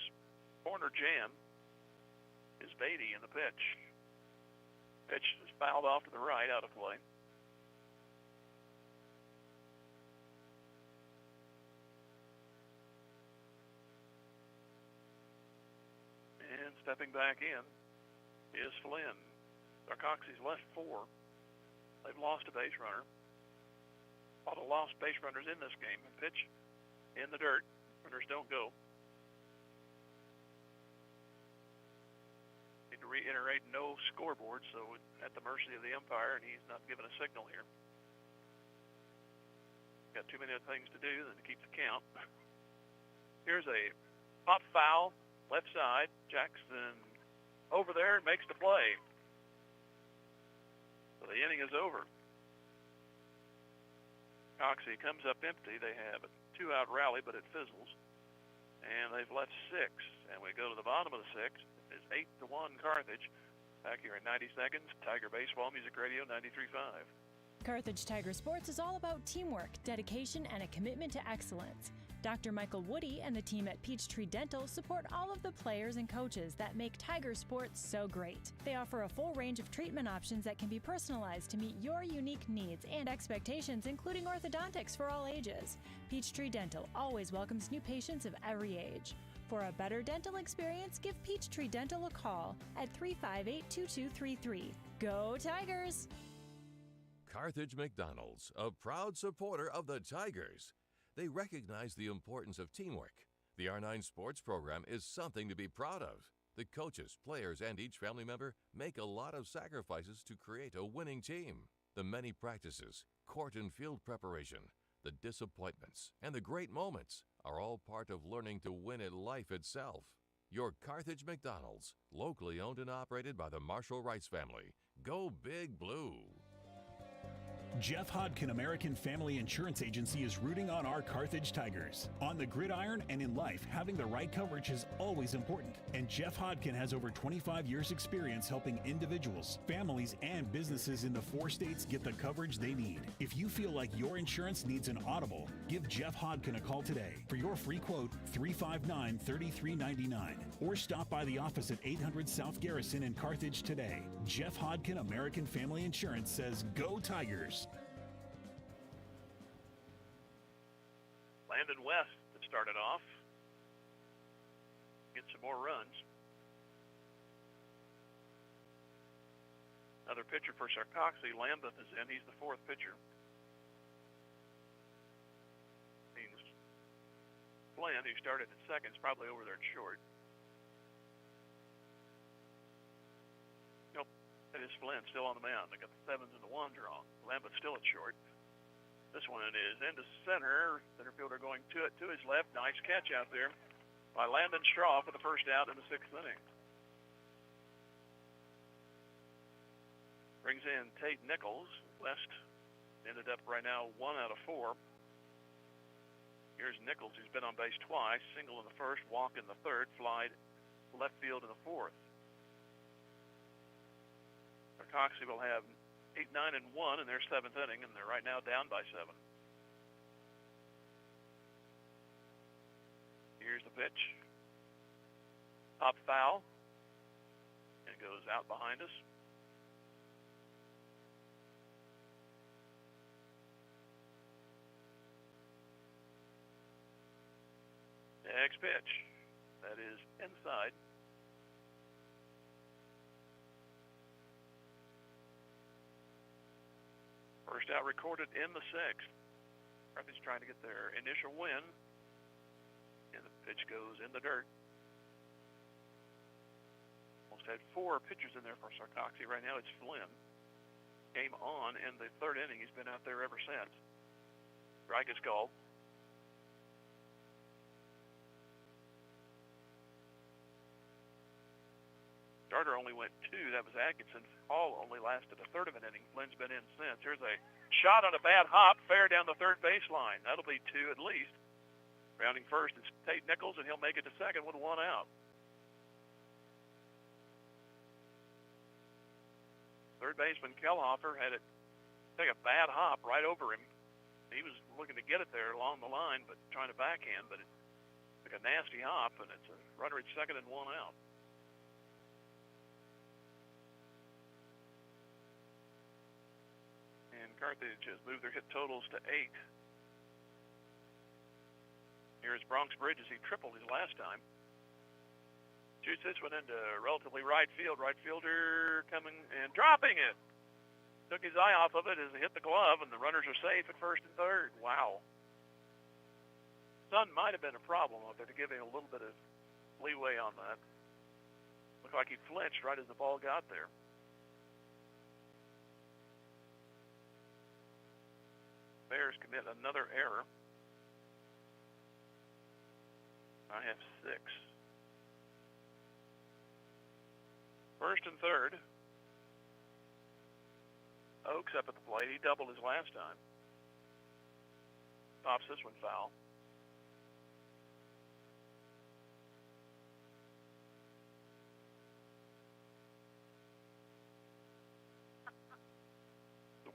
corner jam is Beatty in the pitch. Pitch is fouled off to the right, out of play. And stepping back in is Flynn. Sarcoxie's left 4. They've lost a base runner. A lot of lost base runners in this game. Pitch in the dirt. Runners don't go. Need to reiterate, no scoreboard, so at the mercy of the umpire, and he's not giving a signal here. Got too many other things to do than to keep the count. Here's a pop foul, left side. Jackson over there and makes the play. So the inning is over. Coxie comes up empty. They have a 2-out rally, but it fizzles. And they've left 6. And we go to the bottom of the 6th. It's 8-1 Carthage. Back here in 90 seconds. Tiger Baseball Music Radio 93.5. Carthage Tiger Sports is all about teamwork, dedication, and a commitment to excellence. Dr. Michael Woody and the team at Peachtree Dental support all of the players and coaches that make Tiger sports so great. They offer a full range of treatment options that can be personalized to meet your unique needs and expectations, including orthodontics for all ages. Peachtree Dental always welcomes new patients of every age. For a better dental experience, give Peachtree Dental a call at 358-2233. Go Tigers! Carthage McDonald's, a proud supporter of the Tigers. They recognize the importance of teamwork. The R9 sports program is something to be proud of. The coaches, players, and each family member make a lot of sacrifices to create a winning team. The many practices, court and field preparation, the disappointments, and the great moments are all part of learning to win at life itself. Your Carthage McDonald's, locally owned and operated by the Marshall Rice family. Go Big Blue! Jeff Hodkin American Family Insurance Agency is rooting on our Carthage Tigers. On the gridiron and in life, having the right coverage is always important. And Jeff Hodkin has over 25 years experience helping individuals, families, and businesses in the 4 states get the coverage they need. If you feel like your insurance needs an audible, give Jeff Hodkin a call today. For your free quote, 359-3399. Or stop by the office at 800 South Garrison in Carthage today. Jeff Hodkin American Family Insurance says, go Tigers! Landon West that started off. Get some more runs. Another pitcher for Sarcoxie. Lambeth is in. He's the 4th pitcher. Means Flynn, who started at second, is probably over there at short. Nope, that is Flynn still on the mound. They got the 7s and the 1s wrong. Lambeth still at short. This one is into center. Center fielder going to it to his left. Nice catch out there by Landon Straw for the first out in the 6th inning. Brings in Tate Nichols. West ended up right now 1 out of 4. Here's Nichols, who's been on base twice. Single in the 1st, walk in the 3rd, flied left field in the 4th. Sarcoxie will have 8, 9, and 1 in their 7th inning, and they're right now down by 7. Here's the pitch. Up foul. And goes out behind us. Next pitch. That is inside. First out recorded in the 6th. Carthage trying to get their initial win. And the pitch goes in the dirt. Almost had 4 pitchers in there for Sarcoxie. Right now it's Flynn. Came on in the 3rd inning. He's been out there ever since. Strike is called. Starter only went 2. That was Atkinson. Hall only lasted a 3rd of an inning. Flynn's been in since. Here's a shot on a bad hop, fair down the 3rd baseline. That'll be 2 at least. Rounding first is Tate Nichols, and he'll make it to second with 1 out. 3rd baseman Kellhofer had it take a bad hop right over him. He was looking to get it there along the line, but trying to backhand, but it took a nasty hop, and it's a runner at second and 1 out. Carthage has moved their hit totals to 8. Here's Bronx Bridges. He tripled his last time. Shoots this one into relatively right field. Right fielder coming and dropping it. Took his eye off of it as it hit the glove, and the runners are safe at 1st and 3rd. Wow. Sun might have been a problem out there to give him a little bit of leeway on that. Looked like he flinched right as the ball got there. Bears commit another error. I have 6. 1st and 3rd. Oaks up at the plate. He doubled his last time. Pops this one foul.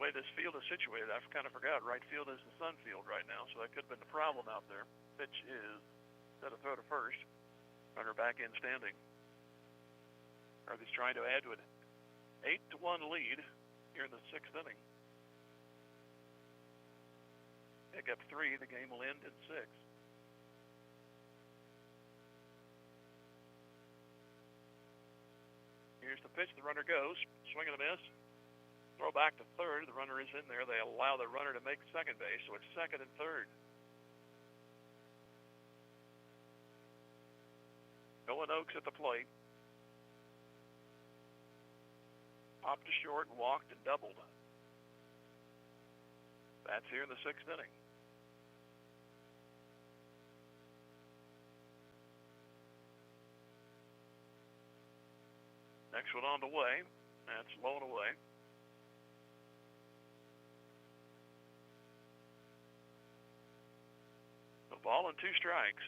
The way this field is situated, I kind of forgot. Right field is the sun field right now, so that could have been the problem out there. Pitch is set a throw to first. Runner back in standing. Carthage trying to add to an 8-1 lead here in the 6th inning. Pick up 3, the game will end in 6. Here's the pitch, the runner goes, swing and a miss. Throw back to third, the runner is in there. They allow the runner to make second base, so it's second and third. Nolan Oakes at the plate. Popped to short and walked and doubled. That's here in the 6th inning. Next one on the way. That's low and away. The ball and 2 strikes.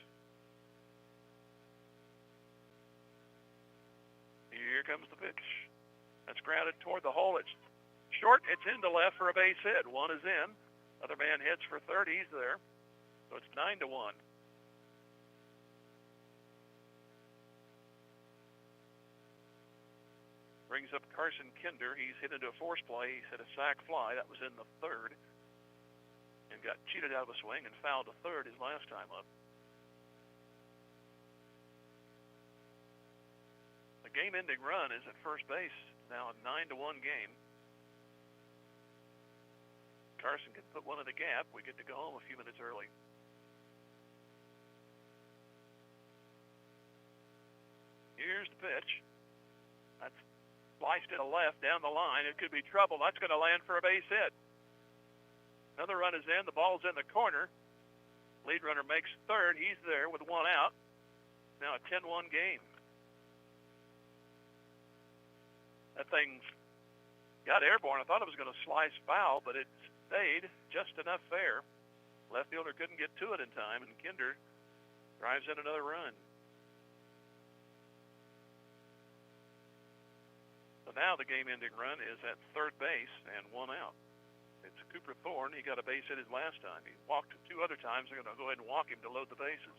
Here comes the pitch. That's grounded toward the hole. It's short. It's into left for a base hit. One is in. Other man hits for third. He's there. So it's 9-1. Brings up Carson Kinder. He's hit into a force play. He's hit a sac fly. That was in the 3rd. And got cheated out of a swing and fouled to 3rd his last time up. The game-ending run is at first base. Now a 9-1 game. Carson can put one in the gap. We get to go home a few minutes early. Here's the pitch. That's sliced to the left down the line. It could be trouble. That's going to land for a base hit. Another run is in. The ball's in the corner. Lead runner makes third. He's there with one out. Now a 10-1 game. That thing got airborne. I thought it was going to slice foul, but it stayed just enough fair. Left fielder couldn't get to it in time, and Kinder drives in another run. So now the game-ending run is at third base and one out. It's Cooper Thorne. He got a base hit his last time. He walked 2 other times. They're going to go ahead and walk him to load the bases.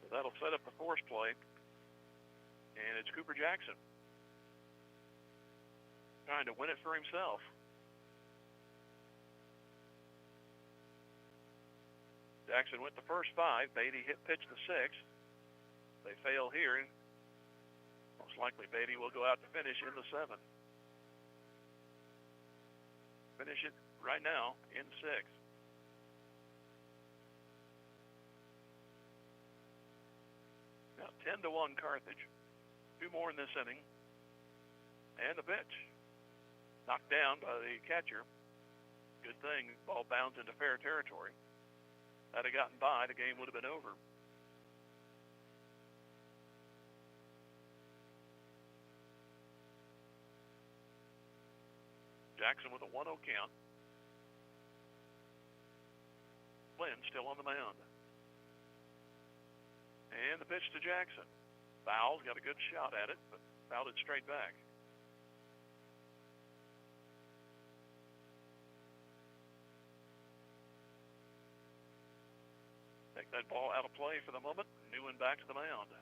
So that'll set up the force play. And it's Cooper Jackson trying to win it for himself. Jackson went the first 5. Beatty hit pitch the 6th. They fail here. Most likely Beatty will go out to finish in the 7th. Finish it right now in 6th. Now 10-1 Carthage. 2 more in this inning. And the pitch. Knocked down by the catcher. Good thing. Ball bounds into fair territory. Had it gotten by, the game would have been over. Jackson with a 1-0 count. Flynn still on the mound. And the pitch to Jackson. Fowles got a good shot at it, but fouled it straight back. Take that ball out of play for the moment. New one back to the mound.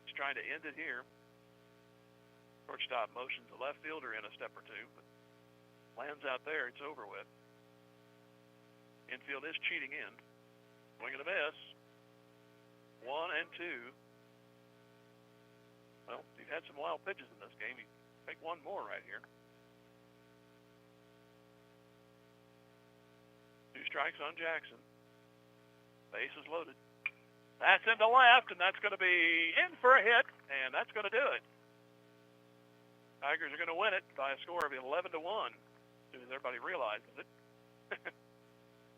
He's trying to end it here. Shortstop motions the left fielder in a step or 2, but lands out there. It's over with. Infield is cheating in. Swing and a miss. 1 and 2. Well, he's had some wild pitches in this game. He take one more right here. 2 strikes on Jackson. Base is loaded. That's into left, and that's going to be in for a hit, and that's going to do it. Tigers are going to win it by a score of 11-1. As soon as everybody realizes it.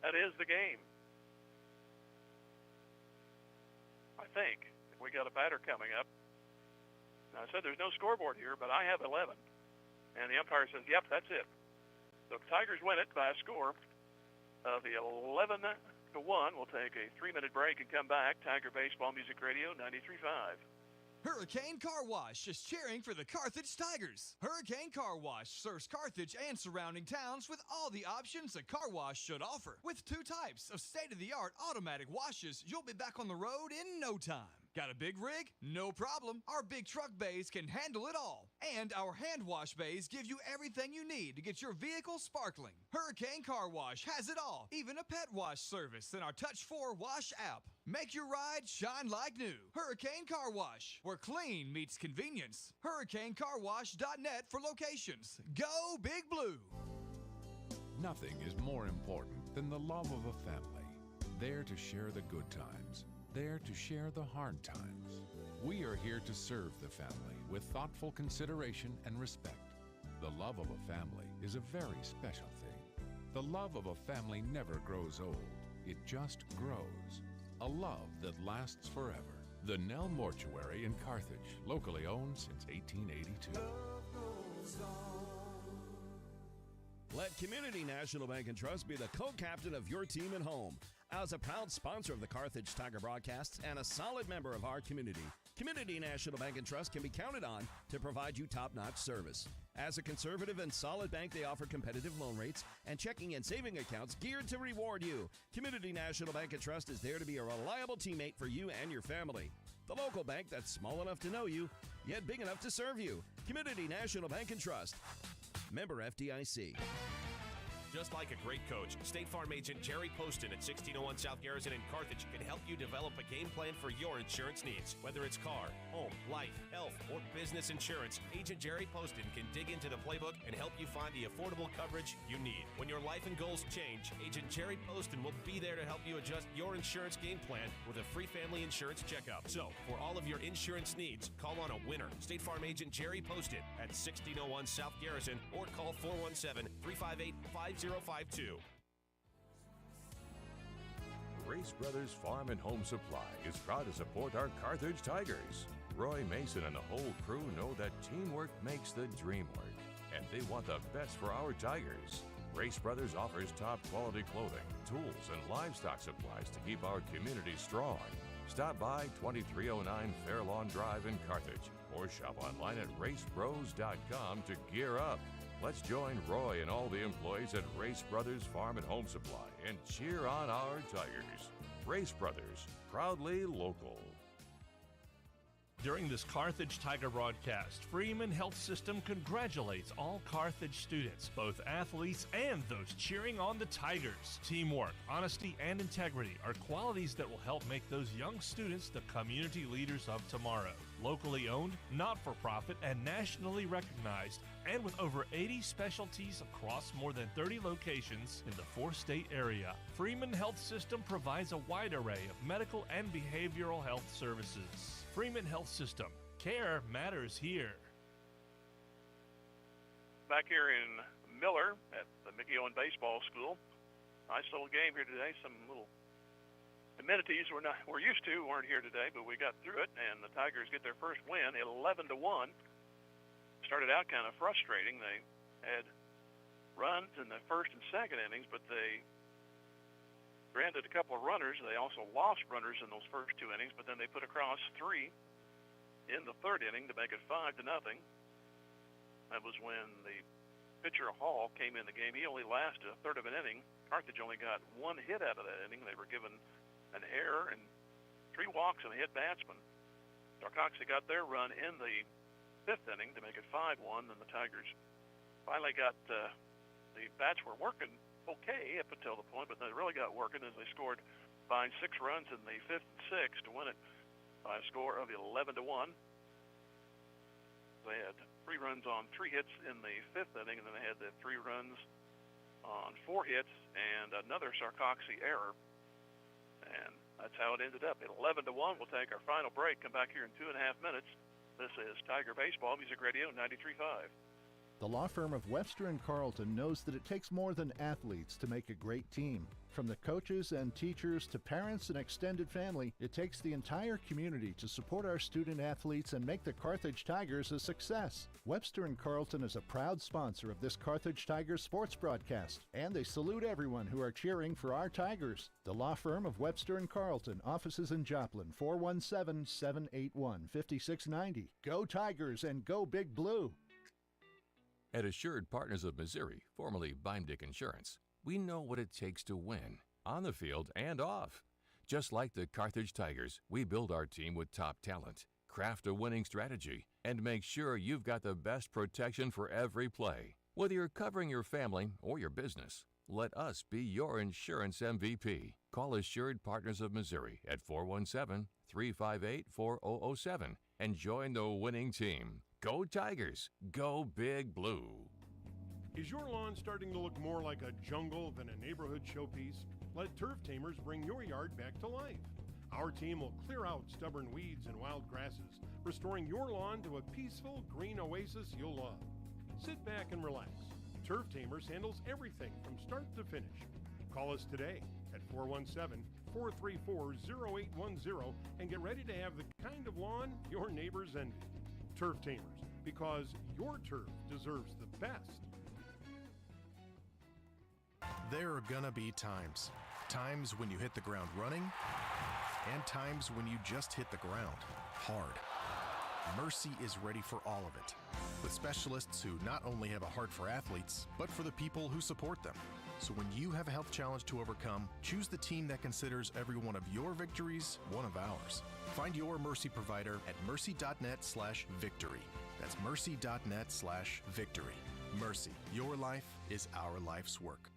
That is the game. I think. We got a batter coming up. Now, I said there's no scoreboard here, but I have 11. And the umpire says, yep, that's it. So Tigers win it by a score of 11-1. We'll take a 3-minute break and come back. Tiger Baseball Music Radio 93.5. Hurricane Car Wash is cheering for the Carthage Tigers. Hurricane Car Wash serves Carthage and surrounding towns with all the options a car wash should offer. With 2 types of state-of-the-art automatic washes, you'll be back on the road in no time. Got a big rig? No problem. Our big truck bays can handle it all. And our hand wash bays give you everything you need to get your vehicle sparkling. Hurricane Car Wash has it all, even a pet wash service in our Touch 4 Wash app. Make your ride shine like new. Hurricane Car Wash, where clean meets convenience. HurricaneCarWash.net for locations. Go Big Blue! Nothing is more important than the love of a family. There to share the good times. There to share the hard times. We are here to serve the family with thoughtful consideration and respect. The love of a family is a very special thing. The love of a family never grows old. It just grows. A love that lasts forever. The Nell Mortuary in Carthage, locally owned since 1882. Let Community National Bank and Trust be the co-captain of your team at home. As a proud sponsor of the Carthage Tiger broadcasts and a solid member of our community, Community National Bank and Trust can be counted on to provide you top-notch service. As a conservative and solid bank, they offer competitive loan rates and checking and saving accounts geared to reward you. Community National Bank and Trust is there to be a reliable teammate for you and your family. The local bank that's small enough to know you, yet big enough to serve you. Community National Bank and Trust. Member FDIC. Just like a great coach, State Farm agent Jerry Poston at 1601 South Garrison in Carthage can help you develop a game plan for your insurance needs. Whether it's car, home, life, health, or business insurance, Agent Jerry Poston can dig into the playbook and help you find the affordable coverage you need. When your life and goals change, Agent Jerry Poston will be there to help you adjust your insurance game plan with a free family insurance checkup. So, for all of your insurance needs, call on a winner. State Farm agent Jerry Poston at 1601 South Garrison or call 417-358-5052. Race Brothers Farm and Home Supply is proud to support our Carthage Tigers. Roy Mason and the whole crew know that teamwork makes the dream work, and they want the best for our Tigers. Race Brothers offers top quality clothing, tools, and livestock supplies to keep our community strong. Stop by 2309 Fairlawn Drive in Carthage or shop online at racebros.com to gear up. Let's join Roy and all the employees at Race Brothers Farm and Home Supply and cheer on our Tigers. Race Brothers, proudly local. During this Carthage Tiger broadcast, Freeman Health System congratulates all Carthage students, both athletes and those cheering on the Tigers. Teamwork, honesty, and integrity are qualities that will help make those young students the community leaders of tomorrow. Locally owned, not-for-profit, and nationally recognized, and with over 80 specialties across more than 30 locations in the 4-state area, Freeman Health System provides a wide array of medical and behavioral health services. Freeman Health System. Care matters here. Back here in Miller at the Mickey Owen Baseball School. Nice little game here today. Some little amenities we're used to weren't here today, but we got through it, and the Tigers get their first win, 11-1. Started out kind of frustrating. They had runs in the first and second innings, but they granted a couple of runners. They also lost runners in those first 2 innings, but then they put across 3 in the third inning to make it 5-0. That was when the pitcher Hall came in the game. He only lasted a third of an inning. Carthage only got 1 hit out of that inning. They were given an error and 3 walks and a hit batsman. Sarcoxie got their run in the 5th inning to make it 5-1. Then the Tigers finally got the bats were working okay up until the point, but they really got working as they scored 6 runs in the 5th and 6th to win it by a score of 11-1. They had 3 runs on 3 hits in the 5th inning, and then they had the 3 runs on 4 hits and another Sarcoxie error. And that's how it ended up. 11-1. We'll take our final break. Come back here in 2.5 minutes. This is Tiger Baseball Music Radio 93.5. The law firm of Webster & Carlton knows that it takes more than athletes to make a great team. From the coaches and teachers to parents and extended family, it takes the entire community to support our student athletes and make the Carthage Tigers a success. Webster & Carlton is a proud sponsor of this Carthage Tigers sports broadcast, and they salute everyone who are cheering for our Tigers. The law firm of Webster & Carlton, offices in Joplin, 417-781-5690. Go Tigers and go Big Blue! At Assured Partners of Missouri, formerly Bimdick Insurance, we know what it takes to win, on the field and off. Just like the Carthage Tigers, we build our team with top talent, craft a winning strategy, and make sure you've got the best protection for every play. Whether you're covering your family or your business, let us be your insurance MVP. Call Assured Partners of Missouri at 417-358-4007 and join the winning team. Go Tigers! Go Big Blue! Is your lawn starting to look more like a jungle than a neighborhood showpiece? Let Turf Tamers bring your yard back to life. Our team will clear out stubborn weeds and wild grasses, restoring your lawn to a peaceful green oasis you'll love. Sit back and relax. Turf Tamers handles everything from start to finish. Call us today at 417-434-0810 and get ready to have the kind of lawn your neighbors envy. Turf Tamers, because your turf deserves the best. There are gonna be times when you hit the ground running, and times when you just hit the ground hard. Mercy is ready for all of it, with specialists who not only have a heart for athletes, but for the people who support them. So when you have a health challenge to overcome, choose the team that considers every one of your victories one of ours. Find your Mercy provider at mercy.net/victory. That's mercy.net/victory. Mercy, your life is our life's work.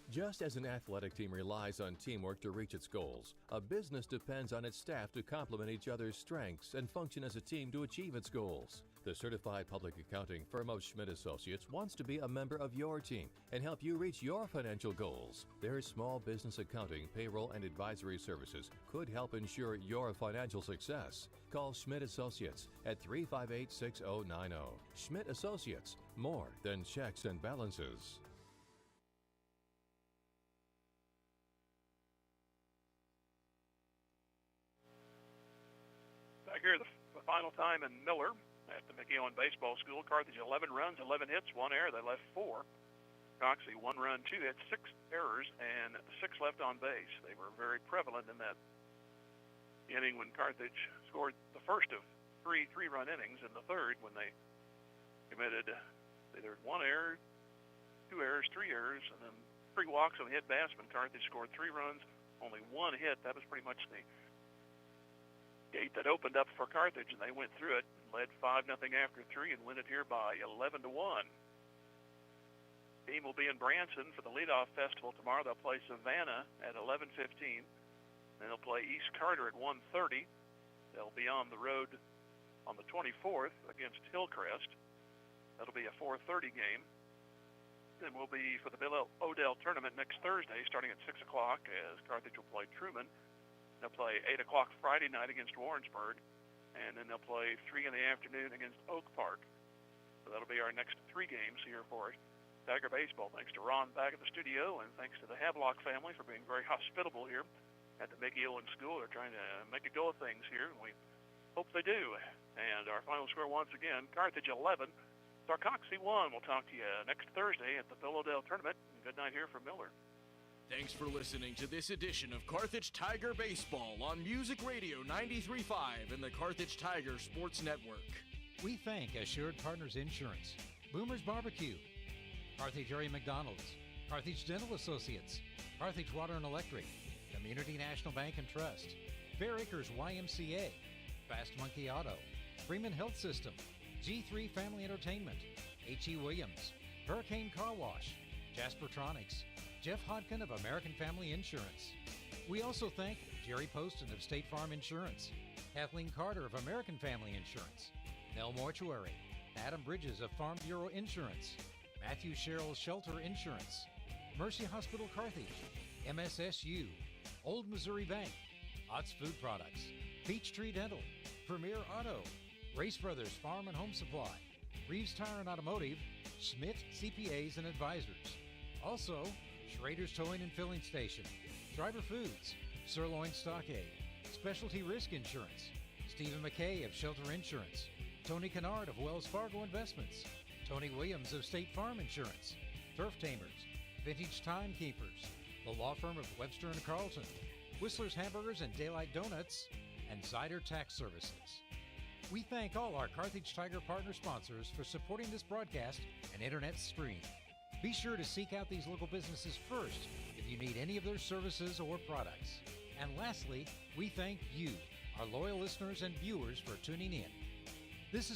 Just as an athletic team relies on teamwork to reach its goals, a business depends on its staff to complement each other's strengths and function as a team to achieve its goals. The certified public accounting firm of Schmidt Associates wants to be a member of your team and help you reach your financial goals. Their small business accounting, payroll, and advisory services could help ensure your financial success. Call Schmidt Associates at 358-6090. Schmidt Associates, more than checks and balances. Back here, the final time in Miller at the McEwen Baseball School. Carthage 11 runs, 11 hits, 1 error. They left 4. Sarcoxie 1 run, 2 hits, 6 errors, and 6 left on base. They were very prevalent in that inning when Carthage scored the first of 3 three-run innings in the third when they committed either 1 error, 2 errors, 3 errors, and then 3 walks on the hit batsman. Carthage scored 3 runs, only 1 hit. That was pretty much the gate that opened up for Carthage, and they went through it and led 5-0 after 3 and win it here by 11-1. Team will be in Branson for the leadoff festival tomorrow. They'll play Savannah at 11:15. Then they'll play East Carter at 1:30. They'll be on the road on the 24th against Hillcrest. That'll be a 4:30 game. Then we'll be for the Bill Odell tournament next Thursday, starting at 6 o'clock, as Carthage will play Truman. They'll play 8 o'clock Friday night against Warrensburg, and then they'll play 3 in the afternoon against Oak Park. So that'll be our next 3 games here for Tiger Baseball. Thanks to Ron back at the studio, and thanks to the Havelock family for being very hospitable here at the Mickey Owen School. They're trying to make a go of things here, and we hope they do. And our final score once again, Carthage 11, Sarcoxie 1. We'll talk to you next Thursday at the Bill Odell tournament. And good night here from Miller. Thanks for listening to this edition of Carthage Tiger Baseball on Music Radio 93.5 and the Carthage Tiger Sports Network. We thank Assured Partners Insurance, Boomer's Barbecue, Carthage Area McDonald's, Carthage Dental Associates, Carthage Water and Electric, Community National Bank and Trust, Fair Acres YMCA, Fast Monkey Auto, Freeman Health System, G3 Family Entertainment, H.E. Williams, Hurricane Car Wash, Jaspertronics, Jeff Hodkin of American Family Insurance. We also thank Jerry Poston of State Farm Insurance, Kathleen Carter of American Family Insurance, Nell Mortuary, Adam Bridges of Farm Bureau Insurance, Matthew Sherrill Shelter Insurance, Mercy Hospital Carthage, MSSU, Old Missouri Bank, Ott's Food Products, Peachtree Dental, Premier Auto, Race Brothers Farm and Home Supply, Reeves Tire and Automotive, Schmidt CPAs and Advisors. Also, Schrader's Towing and Filling Station, Driver Foods, Sirloin Stockade, Specialty Risk Insurance, Stephen McKay of Shelter Insurance, Tony Kennard of Wells Fargo Investments, Tony Williams of State Farm Insurance, Turf Tamers, Vintage Timekeepers, the law firm of Webster & Carlton, Whistler's Hamburgers and Daylight Donuts, and Zyder Tax Services. We thank all our Carthage Tiger partner sponsors for supporting this broadcast and internet stream. Be sure to seek out these local businesses first if you need any of their services or products. And lastly, we thank you, our loyal listeners and viewers, for tuning in. This is